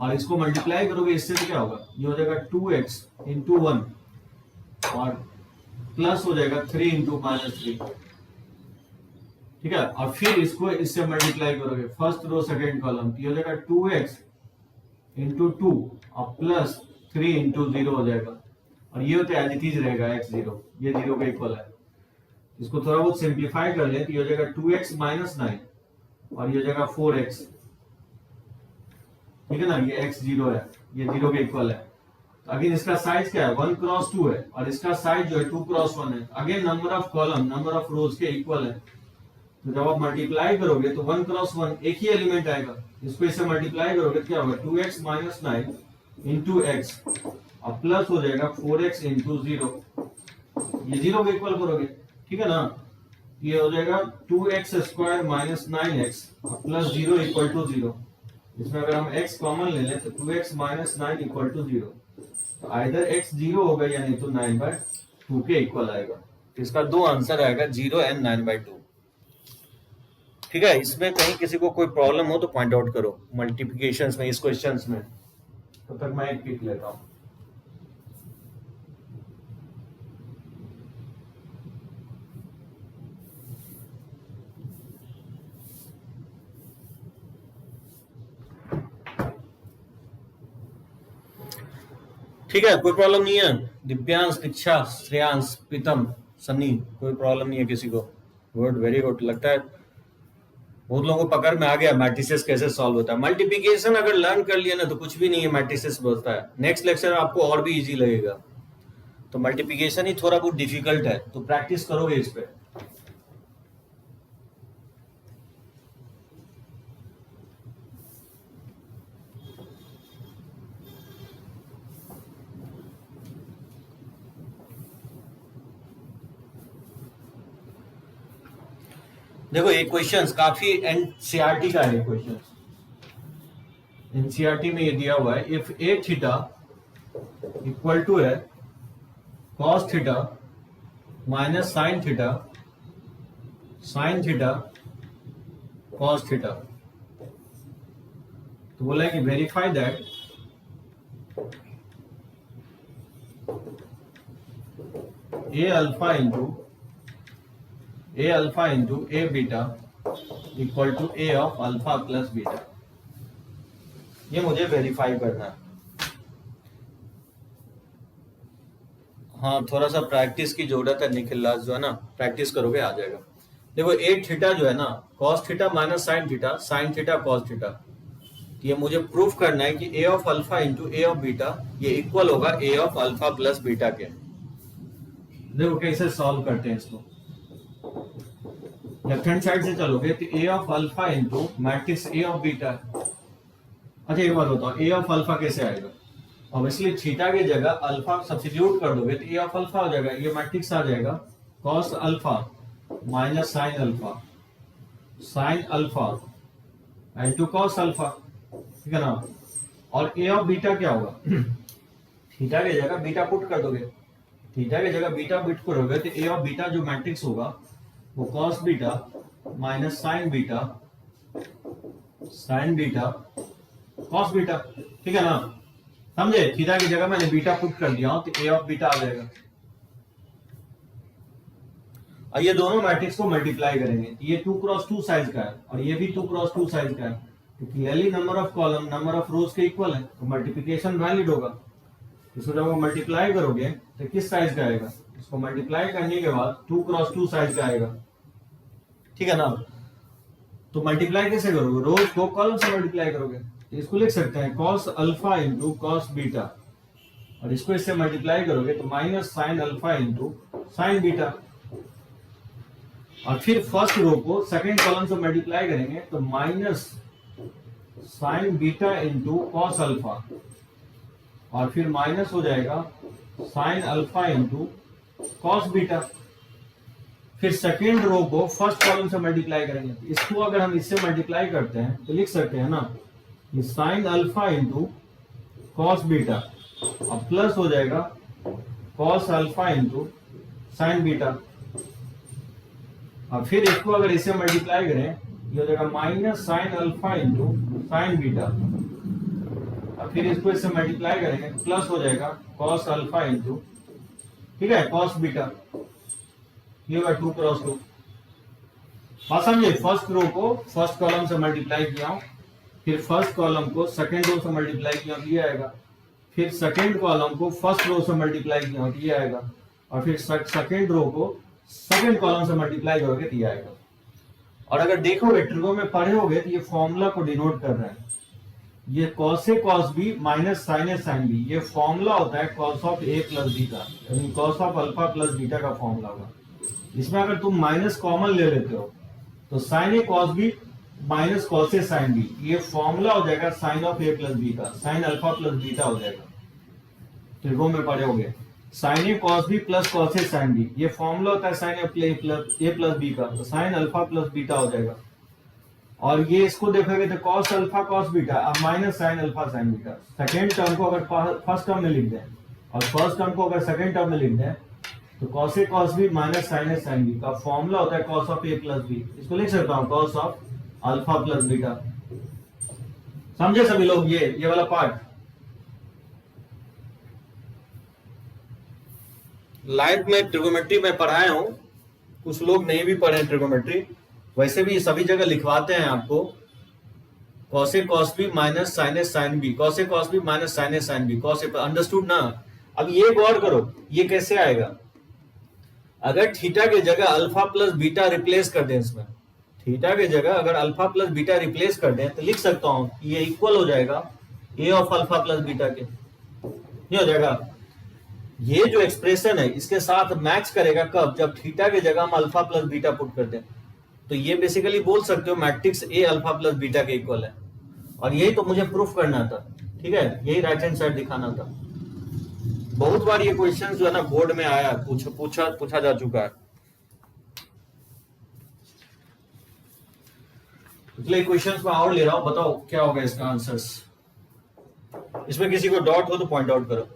और इसको मल्टीप्लाई करोगे इससे तो क्या होगा, ये हो जाएगा 2x इंटू 1 और प्लस हो जाएगा 3 इंटू -3, ठीक है। और फिर इसको इससे मल्टीप्लाई करोगे फर्स्ट रो सेकेंड कॉलम, तो ये हो जाएगा 2x इंटू 2 और प्लस 3 इंटू 0 हो जाएगा, और ये होता है एज इट इज रहेगा x0, ये 0 के इक्वल है। इसको थोड़ा बहुत सिंप्लीफाई कर ले तो ये हो जाएगा 2x माइनस 9 और ये हो जाएगा 4x, ठीक है ना। ये x0 है, ये 0 के इक्वल है। तो अगेन इसका साइज क्या है 1x2 है और इसका साइज जो है 2x1 है। Again number of columns number of rows के इक्वल है, तो जब आप मल्टीप्लाई करोगे तो 1x1 एक ही एलिमेंट आएगा, इसको इससे मल्टीप्लाई करोगे तो क्या होगा 2x माइनस 9 इंटू एक्स और प्लस हो जाएगा 4x इंटू 0, ये 0 के इक्वल करोगे, ठीक है ना। ये हो जाएगा 2x square minus 9x plus 0 equal to 0। इसमें अगर हम x कॉमन ले लें तो 2x माइनस 9 इक्वल टू 0, तो आइदर x 0 होगा या नहीं तो 9/2 के इक्वल आएगा। तो इसका दो आंसर आएगा 0 एंड 9/2, ठीक है। इसमें कहीं किसी को कोई प्रॉब्लम हो तो पॉइंट आउट करो मल्टीप्लिकेशंस में, इस क्वेश्चंस में। तब तक मैं एक पिक लेता हूं। ठीक है, कोई प्रॉब्लम नहीं है। दिव्यांश, दीक्षा, श्रेयांश, प्रीतम, सन्नी, कोई प्रॉब्लम नहीं है किसी को। Good, very good. लगता है बहुत लोगों को पकड़ में आ गया मैट्रिसेस कैसे सॉल्व होता है। मल्टीप्लिकेशन अगर लर्न कर लिया ना तो कुछ भी नहीं है मैट्रिसेस बोलता है। नेक्स्ट लेक्चर आपको और भी इजी लगेगा। तो मल्टीप्लिकेशन ही थोड़ा बहुत डिफिकल्ट है, तो प्रैक्टिस करोगे इस पे। देखो ये क्वेश्चंस काफी एनसीईआरटी का है। क्वेश्चन एनसीईआरटी में ये दिया हुआ है, if A theta equal to है cos theta minus sine theta cos theta, तो बोला है कि verify that A alpha into A beta equal to A of alpha plus beta. ये मुझे वेरीफाई करना है। हाँ, थोड़ा सा प्रैक्टिस की जरूरत है निखिल राज, जो है ना, प्रैक्टिस करोगे आ जाएगा। देखो ए थीटा जो है ना, cos theta minus sine theta cos theta, ये मुझे प्रूफ करना है कि A of alpha into A of beta ये इक्वल होगा A of alpha plus beta के। देखो कैसे सॉल्व करते हैं इसको। लेफ्ट हैंड साइड से चलोगे तो A of alpha into matrix A of beta. अच्छा एक बात बताओ, ए ऑफ अल्फा कैसे आएगा? अब इसलिए थीटा की जगह अल्फा सब्स्टिट्यूट कर दोगे तो ए ऑफ अल्फा हो जाएगा। ये मैट्रिक्स आ जाएगा cos alpha minus sine alpha into cos alpha, ठीक है ना। और ए ऑफ बीटा क्या होगा? थीटा की जगह बीटा पुट कर दोगे, थीटा की जगह बीटा पुट करोगे तो ए ऑफ बीटा जो मैट्रिक्स होगा वो cos beta minus sign beta cos beta, ठीक है ना। समझे? थीटा की जगह मैंने बीटा पुट कर दिया हूं तो ए ऑफ बीटा आ जाएगा। और ये दोनों मैट्रिक्स को मल्टीप्लाई करेंगे, ये 2x2 साइज का है और ये भी 2x2 साइज का है, तो clearly number of columns number of rows के इक्वल है, तो मल्टीप्लिकेशन वैलिड होगा। इसको जब मल्टीप्लाई करोगे तो किस साइज का आएगा? इसको मल्टीप्लाई करने के बाद 2x2 साइज का आएगा, ठीक है ना। तो मल्टीप्लाई कैसे करोगे? रोज को कॉलम से मल्टीप्लाई करोगे, तो इसको लिख सकते हैं cos alpha into cos beta, और इसको इससे मल्टीप्लाई करोगे तो minus sine alpha into sine beta. और फिर फर्स्ट रो को सेकंड कॉलम से मल्टीप्लाई करेंगे तो minus sign beta into cos alpha, और फिर माइनस हो जाएगा sine alpha into cos beta. फिर सेकेंड रो को फर्स्ट कॉलम से मल्टीप्लाई करेंगे, इसको अगर हम इससे मल्टीप्लाई करते हैं तो लिख सकते हैं ना कि sine alpha into cos beta, अब प्लस हो जाएगा cos alpha into sine beta. और फिर इसको अगर इससे मल्टीप्लाई करें ये हो जाएगा minus sine alpha into sine beta, और फिर इसको इससे मल्टीप्लाई करेंगे प्लस हो जाएगा कॉस अल्फा इंटू, ठीक है, कॉस बीटा। ये होगा 2x2। बात समझे? फर्स्ट रो को फर्स्ट कॉलम से मल्टीप्लाई किया हूं, फिर फर्स्ट कॉलम को सेकंड रो से मल्टीप्लाई किया तो ये आएगा, फिर सेकंड कॉलम को फर्स्ट रो से मल्टीप्लाई किया तो ये आएगा, और फिर सेकंड रो को सेकंड कॉलम से मल्टीप्लाई करोगे तो ये आएगा। और अगर देखोगे ट्रिगो में पढ़े होगे तो ये फॉर्मूला को डिनोट कर रहा है, ये cos A cos B minus sine A sine B, ये फॉर्मूला होता है cos of A plus B का, यानी cos of alpha plus beta का फॉर्मूला होगा। इसमें अगर तुम माइनस कॉमन ले लेते हो तो sine A cos B minus cos A sine B, ये फॉर्मूला हो जाएगा sine of A plus B का, साइन अल्फा प्लस बीटा हो जाएगा। त्रिगो में पढ़े होगे sine A cos B plus cos A sine B, ये फॉर्मूला होता है साइन ए प्लस बी का, तो साइन अल्फा प्लस बीटा हो जाएगा। और ये इसको देखोगे तो कॉस अल्फा कॉस बीटा, अब minus sine alpha sign beta. Second term को अगर फर्स्ट टर्म में लिख दें और फर्स्ट टर्म को अगर सेकेंड टर्म में लिख दें तो cos A cos B minus sine A sine B का फॉर्मूला होता है cos of A plus B, इसको लिख सकता हूं cos of alpha plus beta. समझे सभी लोग ये वाला पार्ट? लाइफ में ट्रिगोमेट्री में पढ़ाया हूं, कुछ लोग नहीं भी पढ़े ट्रिगोमेट्री, वैसे भी सभी जगह लिखवाते हैं आपको, cos A cos B minus sine A sine B, cos A cos B minus sine A sine B, cos A, understood ना। अब ये गौर करो, ये कैसे आएगा? अगर थीटा के जगह अल्फा प्लस बीटा रिप्लेस कर दें, इसमें थीटा के जगह अगर अल्फा प्लस बीटा रिप्लेस कर दें तो लिख सकता हूं ये इक्वल हो जाएगा ए ऑफ अल्फा प्लस बीटा के, नहीं हो जाएगा? ये जो एक्सप्रेशन है इसके साथ मैच करेगा कब? जब थीटा के जगह हम अल्फा प्लस बीटा पुट कर दें। तो ये बेसिकली बोल सकते हो matrix A alpha plus beta के इक्वल है, और यही तो मुझे प्रूफ करना था। ठीक है, यही राइट हैंड साइड दिखाना था। बहुत बार ये क्वेश्चन जो है ना बोर्ड में आया, पूछा जा चुका है। इसलिए क्वेश्चंस में और ले रहा हूं, बताओ क्या होगा इसका आंसर्स। इसमें किसी को डाउट हो तो पॉइंट आउट करो।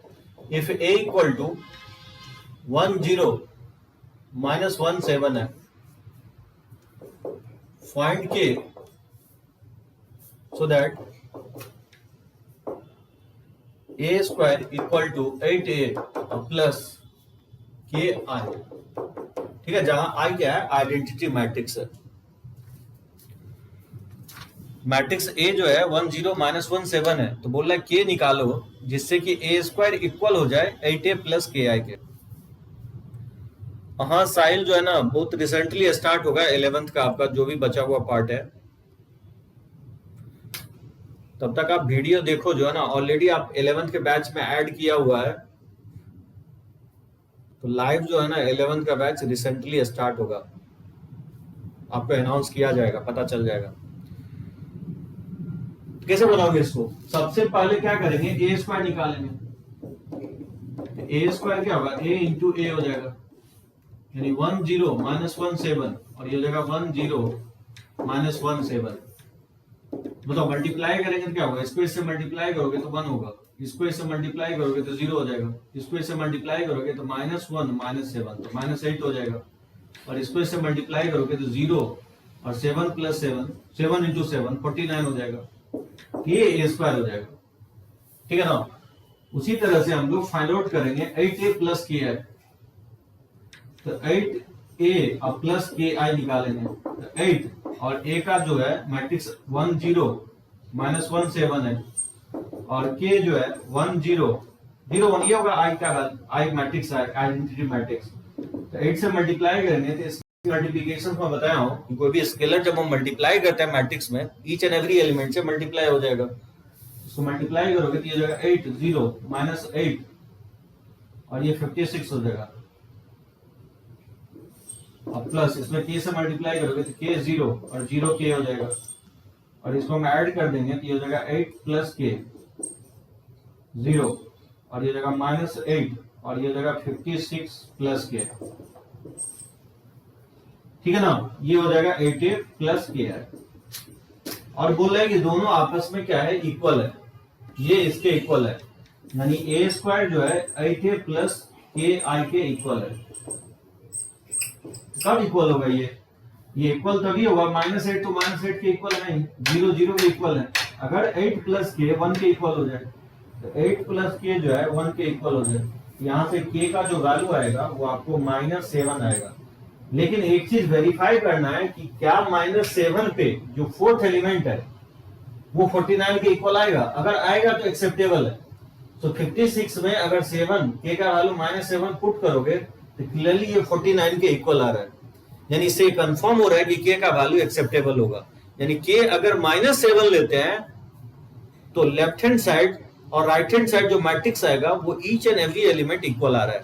If A equal to 1 0 minus 1 7 है, find K so that A square equal to 8a plus K I. ठीक है, जहां आई क्या है? आइडेंटिटी मैट्रिक्स है। मैट्रिक्स ए जो है 1 0 माइनस 1 7 है, तो बोल रहा है के निकालो जिससे कि ए स्क्वायर इक्वल हो जाए 8a प्लस के आई के। हाँ साहिल जो है ना बहुत रिसेंटली स्टार्ट होगा 11th का, आपका जो भी बचा हुआ पार्ट है, तब तक आप वीडियो देखो। जो है ना ऑलरेडी आप 11th के बैच में ऐड किया हुआ है, तो लाइव जो है ना 11th का बैच रिसेंटली स्टार्ट होगा, आपको अनाउंस किया जाएगा, पता चल जाएगा। कैसे बनाओगे इसको? सबसे पहले क्या करेंगे? ए स्क्वायर निकालेंगे। ए स्क्वायर क्या होगा? ए इंटू ए हो जाएगा, यानी 1 0 माइनस 1 7, और ये हो जाएगा 1 0 माइनस 1 7। बताओ मल्टीप्लाई करेंगे तो क्या होगा? इसको इससे मल्टीप्लाई करोगे तो 1 होगा, इसको इससे मल्टीप्लाई करोगे तो 0 हो जाएगा, इसको इससे मल्टीप्लाई करोगे तो माइनस 1 माइनस 7 तो माइनस 8 हो जाएगा, और इसको इससे मल्टीप्लाई करोगे तो 0 और 7 प्लस 7 7 इंटू 7 49 हो जाएगा। ये ए स्क्वायर हो जाएगा। ठीक है ना? उसी तरह से हम लोग फाइंड आउट करेंगे 8a प्लस के आई, तो 8a अब प्लस के आई निकालेंगे, तो 8 और a का जो है मैट्रिक्स 1 0 माइनस 1 7 है, और k जो है 1 0 0 1, ये होगा i का i मैट्रिक्स है, आइडेंटिटी मैट्रिक्स। तो 8 से मल्टीप्लाई करेंगे तो इसकी मल्टीप्लिकेशन में बताया हूं कि कोई भी स्केलर जब हम मल्टीप्लाई करते हैं मैट्रिक्स में, ईच एंड एवरी एलिमेंट से मल्टीप्लाई हो जाएगा। इसको मल्टीप्लाई करोगे तो ये हो जाएगा 8 0 माइनस 8, और ये 56 हो जाएगा, और प्लस इसमें k से मल्टीप्लाई करोगे तो k 0 और 0 k हो जाएगा, और इसको हम ऐड कर देंगे तो ये हो जाएगा 8 प्लस k 0, और ये हो जाएगा माइनस 8, और ये हो जाएगा 56 प्लस k। ठीक है ना? ये हो जाएगा 8a प्लस के है, और बोल रहा है कि दोनों आपस में क्या है? इक्वल है, ये इसके इक्वल है, यानी ए स्क्वायर जो है 8a प्लस के आई के इक्वल है। कब इक्वल होगा? ये इक्वल तभी होगा, माइनस 8 तो माइनस 8 के इक्वल नहीं, 0 0 के इक्वल है। अगर 8 प्लस के 1 के इक्वल हो जाए, तो 8 प्लस के जो है 1 के इक्वल हो जाए, यहाँ से k का जो वैल्यू आएगा वो आपको -7 आएगा। लेकिन एक चीज वेरीफाई करना है कि क्या -7 पे जो फोर्थ एलिमेंट है वो 49 के इक्वल आएगा। अगर आएगा तो एक्सेप्टेबल है। तो 56 में अगर 7 k का वैल्यू -7 पुट करोगे तो क्लियरली ये 49 के इक्वल आ रहा है, यानी इससे कंफर्म हो रहा है कि k का वैल्यू एक्सेप्टेबल होगा। यानी k अगर -7 लेते हैं तो लेफ्ट हैंड साइड और राइट हैंड साइड जो मैट्रिक्स आएगा वो each and every element equal आ रहा है,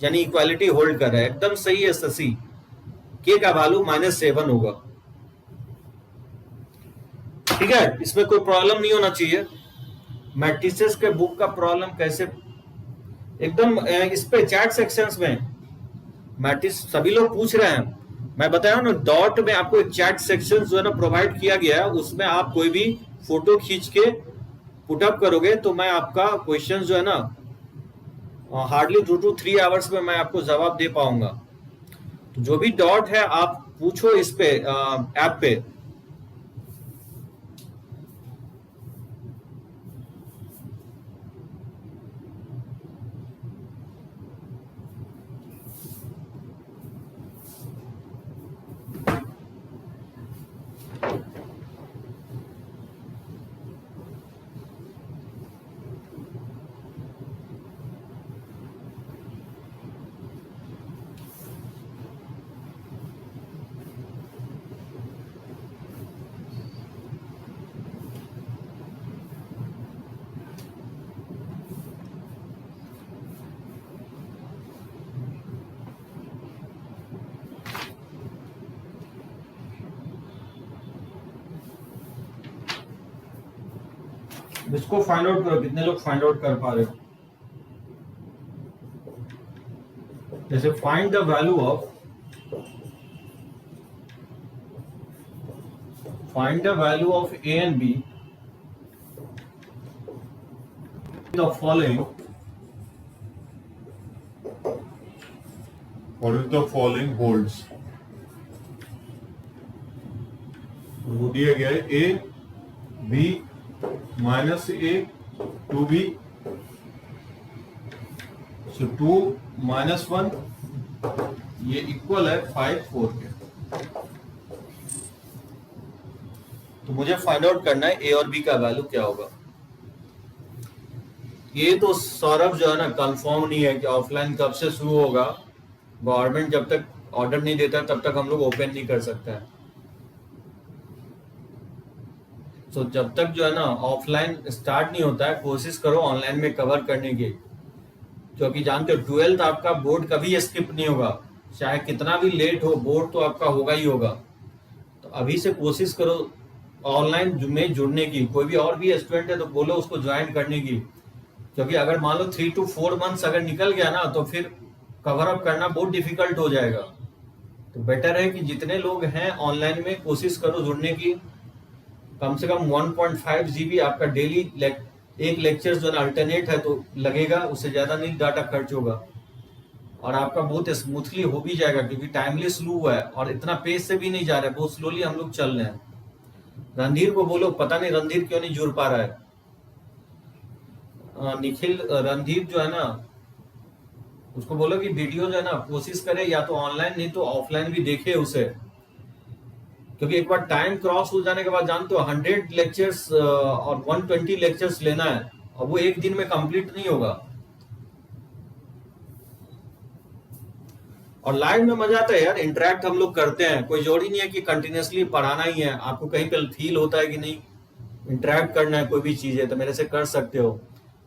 यानी इक्वालिटी होल्ड कर रहा है। एकदम सही है शशि, k का वैल्यू -7 होगा। ठीक है, इसमें कोई प्रॉब्लम नहीं होना चाहिए। मैट्रिसेस के बुक का प्रॉब्लम कैसे एकदम इस पे चैट सेक्शंस में मैट्रिक्स सभी लोग पूछ रहे हैं। मैं बताया ना डॉट में आपको एक चैट सेक्शन जो है ना प्रोवाइड किया गया है, उसमें आप कोई भी फोटो खींच के पुटअप करोगे तो मैं आपका क्वेश्चन जो है ना हार्डली 2 to 3 आवर्स में मैं आपको जवाब दे पाऊंगा। तो जो भी डॉट है आप पूछो इस पे ऐप पे। इसको फाइंड आउट करो, कितने लोग फाइंड आउट कर पा रहे हो। जैसे find the value of A and B the following, और इफ द फॉलोइंग होल्ड्स, वो दिया गया है A B minus A two B, so 2 minus 1 ये इक्वल है 5 4 के। तो मुझे फाइंड आउट करना है ए और बी का वैल्यू क्या होगा। ये तो सौरभ जो है ना कंफर्म नहीं है कि ऑफलाइन कब से शुरू होगा। गवर्नमेंट जब तक ऑर्डर नहीं देता तब तक हम लोग ओपन नहीं कर सकते हैं। तो जब तक जो है ना ऑफलाइन स्टार्ट नहीं होता है, कोशिश करो ऑनलाइन में कवर करने की, क्योंकि जानते हो 12th आपका बोर्ड कभी स्किप नहीं होगा, चाहे कितना भी लेट हो बोर्ड तो आपका होगा ही होगा। तो अभी से कोशिश करो ऑनलाइन में जुड़ने की। कोई भी और भी स्टूडेंट है तो बोलो उसको ज्वाइन करने की, क्योंकि अगर मान लो 3 to 4 months अगर निकल गया ना तो फिर कवर अप करना बहुत डिफिकल्ट हो जाएगा। तो बेटर है कि जितने लोग हैं ऑनलाइन में कोशिश करो जुड़ने की। कम से कम 1.5 GB आपका डेली एक लेक्चर जो है अल्टरनेट है तो लगेगा, उससे ज़्यादा नहीं डाटा खर्च होगा और आपका बहुत स्मूथली हो भी जाएगा, क्योंकि टाइमली स्लो हुआ है और इतना पेस से भी नहीं जा रहा है, बहुत स्लोली हम लोग चल रहे हैं। रणधीर को बोलो, पता नहीं रणधीर क्यों नहीं जुड़ पा रहा है। निखिल रणधीर जो है ना उसको बोलो कि वीडियो जो है ना कोशिश करे या तो ऑनलाइन नहीं तो ऑफलाइन भी देखे उसे, क्योंकि एक बार टाइम क्रॉस हो जाने के बाद जानते हो 100 लेक्चर्स और 120 लेक्चर्स लेना है और वो एक दिन में कंप्लीट नहीं होगा। और लाइव में मजा आता है यार, इंटरेक्ट हम लोग करते हैं। कोई जरूरी नहीं है कि कंटिन्यूअसली पढ़ाना ही है, आपको कहीं पे फील होता है कि नहीं इंटरेक्ट करना है कोई भी चीज है तो मेरे से कर सकते हो।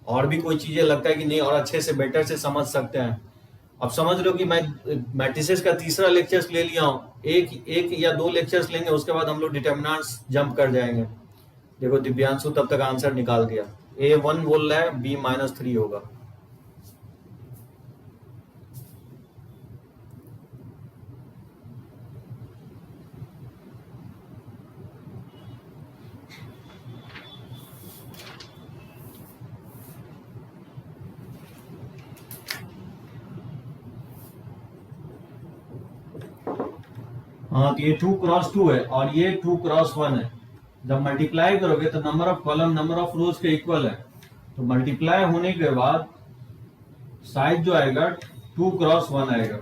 और भी कोई चीजें लगता है कि नहीं और अच्छे से बेटर से समझ सकते हैं। अब समझ लो कि मैं मैट्रिसेस का तीसरा लेक्चर्स ले लिया हूँ, एक या 2 लेक्चर्स लेंगे उसके बाद हम लोग डिटर्मिनेंट्स जंप कर जाएंगे। देखो दिव्यांशु तब तक आंसर निकाल दिया, A1 बोल रहा है B-3 होगा। हाँ तो ये 2x2 है और ये 2x1 है। जब मल्टीप्लाई करोगे तो number of columns number of rows के इक्वल है, तो मल्टीप्लाई होने के बाद साइज जो आएगा 2x1 आएगा।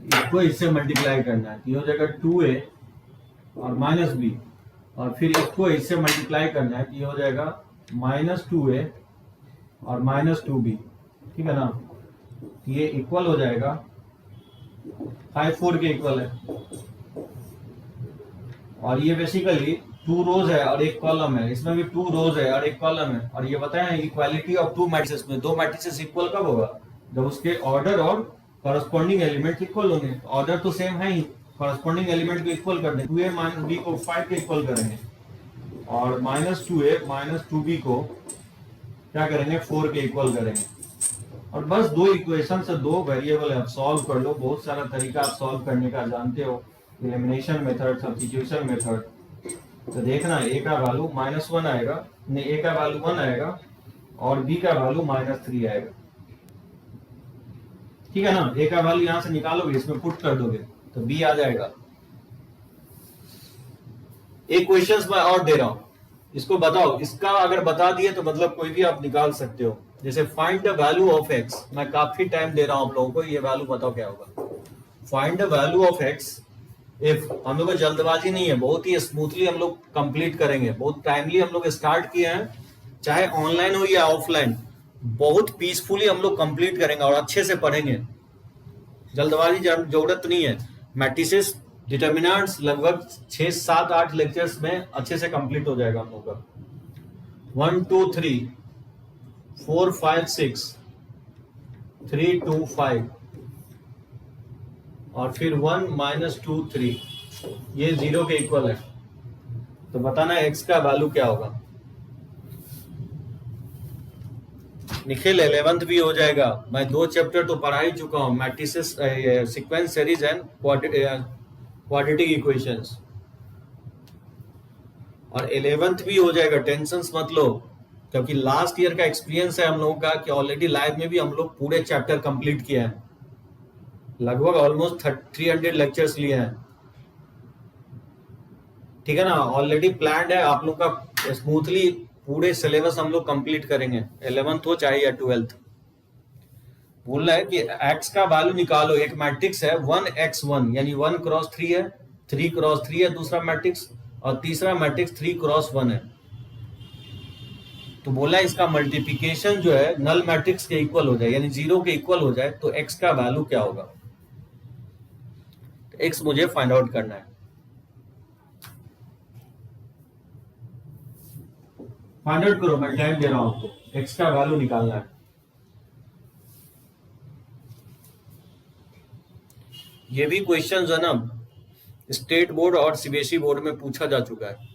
इसको इससे मल्टीप्लाई करना है, ये हो जाएगा 2a और -b, और फिर इसको इससे मल्टीप्लाई करना है, ये हो जाएगा -2a और -2b। ठीक है ना, ये इक्वल हो जाएगा 5 4 के इक्वल है। और ये बेसिकली 2 रोज है और 1 कॉलम है, इसमें भी 2 रोज है और 1 कॉलम है। और ये बताएं इक्वालिटी ऑफ 2 मैट्रिसेस में 2 मैट्रिसेस इक्वल कब होगा, जब उसके ऑर्डर और कॉरस्पॉन्डिंग एलिमेंट इक्वल होंगे। ऑर्डर तो सेम है ही, कॉरस्पॉन्डिंग एलिमेंट को इक्वल कर दें। 2a - b को 5 के इक्वल करेंगे और -2a - 2b को क्या करेंगे 4 के इक्वल करेंगे। और बस 2 इक्वेशन से 2 वेरिएबल है, सॉल्व कर लो। बहुत सारा तरीका आप सॉल्व करने का जानते हो, एलिमिनेशन मेथड, सब्स्टिट्यूशन मेथड। तो देखना a का वैल्यू -1 आएगा, नहीं a का वैल्यू 1 आएगा और b का वैल्यू -3 आएगा। ठीक है ना, a का वैल्यू यहां से निकालोगे, इसमें पुट कर दोगे तो b आ जाएगा। एक क्वेश्चन मैं और दे रहा हूं, इसको बताओ। इसका अगर बता दिए तो मतलब कोई भी आप निकाल सकते हो। जैसे find the value of x, मैं काफी टाइम दे रहा हूं आप लोगों को, ये वैल्यू बताओ क्या होगा। Find the value of x if, हम लोग को जल्दबाजी नहीं है, बहुत ही स्मूथली हम लोग कंप्लीट करेंगे। बहुत टाइमली हम लोग स्टार्ट किए हैं, चाहे ऑनलाइन हो या ऑफलाइन, बहुत पीसफुली हम लोग कंप्लीट करेंगे और अच्छे से पढ़ेंगे। जल्दबाजी जरूरत नहीं है। मैट्रिसेस डिटर्मिनेंट्स लगभग 6 7 8 लेक्चर्स में अच्छे से कंप्लीट हो जाएगा हम लोग का। 1 2 3 4 5 6 3 2 5 और फिर 1 -2 3, ये 0 के इक्वल है। तो बताना x का वैल्यू क्या होगा। निखिल 11th भी हो जाएगा। मैं 2 चैप्टर तो पढ़ा ही चुका हूँ, matrices, sequence series and quadratic equations, और 11th भी हो जाएगा, टेंशन मत लो, क्योंकि लास्ट ईयर का एक्सपीरियंस है हम लोगों का कि ऑलरेडी लाइव में भी हम लोग पूरे चैप्टर कंप्लीट किए हैं, लगभग ऑलमोस्ट 300 लेक्चर्स लिए हैं, ठीक है ना। ऑलरेडी प्लान्ड है आप लोग का, स्मूथली पूरे सिलेबस हम लोग कंप्लीट करेंगे, 11th हो चाहे या 12th। बोल रहा है कि x का वैल्यू निकालो, एक मैट्रिक्स है 1x1 यानी 1 क्रॉस 3 है, 3 क्रॉस 3 है दूसरा मैट्रिक्स, और तीसरा मैट्रिक्स 3 क्रॉस 1 है। तो बोला इसका मल्टीप्लिकेशन जो है नल मैट्रिक्स के इक्वल हो जाए, यानी 0 के इक्वल हो जाए, तो x का वैल्यू क्या होगा, तो x मुझे फाइंड आउट करना है। फाइंड आउट करो, मैं टाइम दे रहा हूं आपको, x का वैल्यू निकालना है। ये भी क्वेश्चन जो है ना स्टेट बोर्ड और सीबीएसई बोर्ड में पूछा जा चुका है।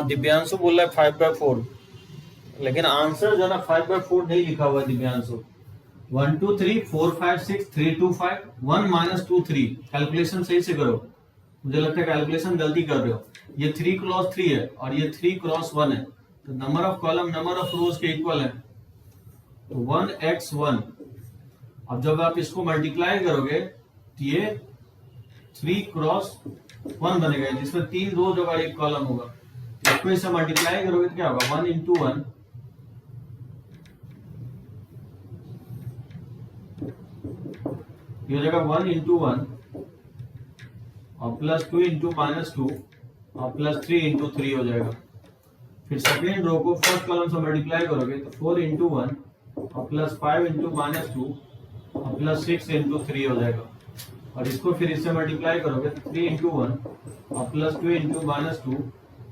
दिव्यांशु बोल रहा है 5/4, लेकिन आंसर जो है ना 5/4 नहीं लिखा हुआ है दिव्यांशु। 1 2 3 4 5 6 3 2 5 1 - 2 3, कैलकुलेशन सही से करो, मुझे लगता है कैलकुलेशन गलती कर रहे हो। ये 3 क्रॉस 3 है और ये 3 क्रॉस 1 है, तो number of columns number of rows के इक्वल है, तो 1x1। अब जब आप इसको मल्टीप्लाई करोगे तो ये 3 क्रॉस 1 बनेगा, जिसमें 3 रोज होगा, 1 कॉलम होगा। इसको इससे मल्टीप्लाई करोगे तो क्या होगा, 1 × 1 ये हो जाएगा 1 × 1 और +2 × -2 और +3 × 3 हो जाएगा। फिर सेकेंड रो को फर्स्ट कॉलम से मल्टीप्लाई करोगे तो 4 × 1 और +5 × -2 और +6 × 3 हो जाएगा। और इसको फिर इससे मल्टीप्लाई करोगे तो 3 × 1 और +2 × -2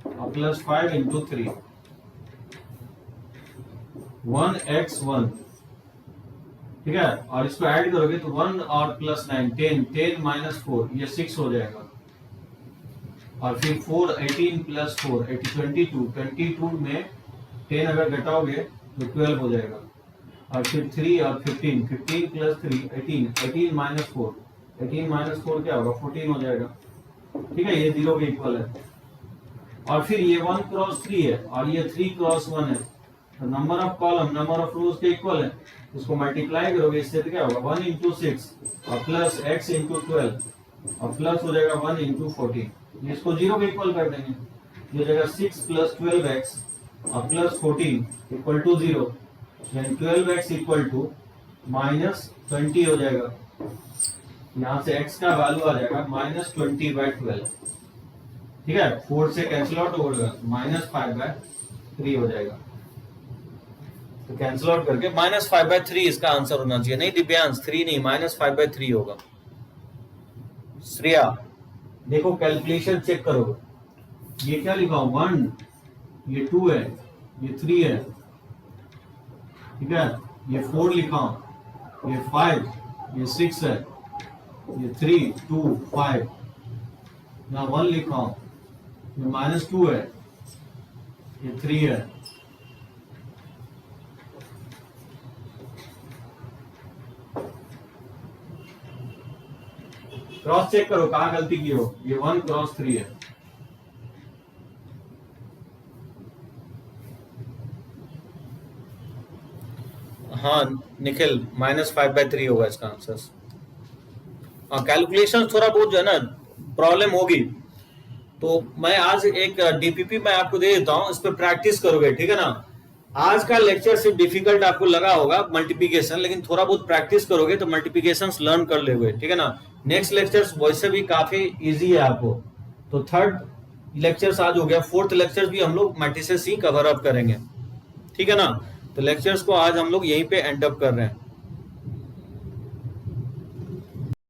और +5 × 3, 1x1, ठीक है। और इसको ऐड करोगे तो 1 और +9 10 10 - 4 ये 6 हो जाएगा। और फिर 4 18 + 4 22 22 में 10 अगर घटाओगे तो 12 हो जाएगा। और फिर 3 और 15 15 + 3 18 18 - 4 18 - 4 क्या होगा, 14 हो जाएगा, ठीक है। ये 0 के इक्वल है। और फिर ये 1 क्रॉस 3 है और ये 3 क्रॉस 1 है, तो number of columns number of rows के इक्वल है। इसको मल्टीप्लाई करोगे इससे तो क्या होगा, 1 × 6 और प्लस x × 12 और प्लस हो जाएगा 1 × 14। इसको 0 के इक्वल कर देंगे, ये हो जाएगा 6 + 12x और +14 = 0, यानी 12x = -20 हो जाएगा। यहाँ से x का वैल्यू आ जाएगा -20/12, ठीक है। 4 से कैंसिल आउट होगा, -5/3 हो जाएगा। तो कैंसिल आउट करके -5/3 इसका आंसर होना चाहिए। नहीं दिव्यांश 3 नहीं, -5/3 होगा। श्रेया देखो कैलकुलेशन चेक करो, ये क्या लिखा हूं, 1 ये 2 है, ये 3 है, ठीक है। ये 4 लिखा हूं, ये 5 ये 6 है, ये 3 2 5, यहाँ 1 लिखा हूं, ये -2 है, ये 3 है। क्रॉस चेक करो कहां गलती की हो, ये 1 क्रॉस 3 है। हाँ निखिल -5/3 होगा इसका आंसर। हाँ कैलकुलेशन थोड़ा बहुत जो है ना प्रॉब्लम होगी, तो मैं आज एक डीपीपी मैं आपको दे देता हूं, इस पर प्रैक्टिस करोगे, ठीक है ना। आज का लेक्चर सिर्फ डिफिकल्ट आपको लगा होगा मल्टीप्लिकेशन, लेकिन थोड़ा बहुत प्रैक्टिस करोगे तो मल्टीप्लिकेशन लर्न कर लोगे, ठीक है ना। नेक्स्ट लेक्चर वैसे भी काफी इजी है आपको, तो थर्ड लेक्चर्स आज हो गया, फोर्थ लेक्चर भी हम लोग मैट्रिसेस ही कवर अप करेंगे, ठीक है ना। तो लेक्चर्स को आज हम लोग यहीं पे एंड अप कर रहे हैं।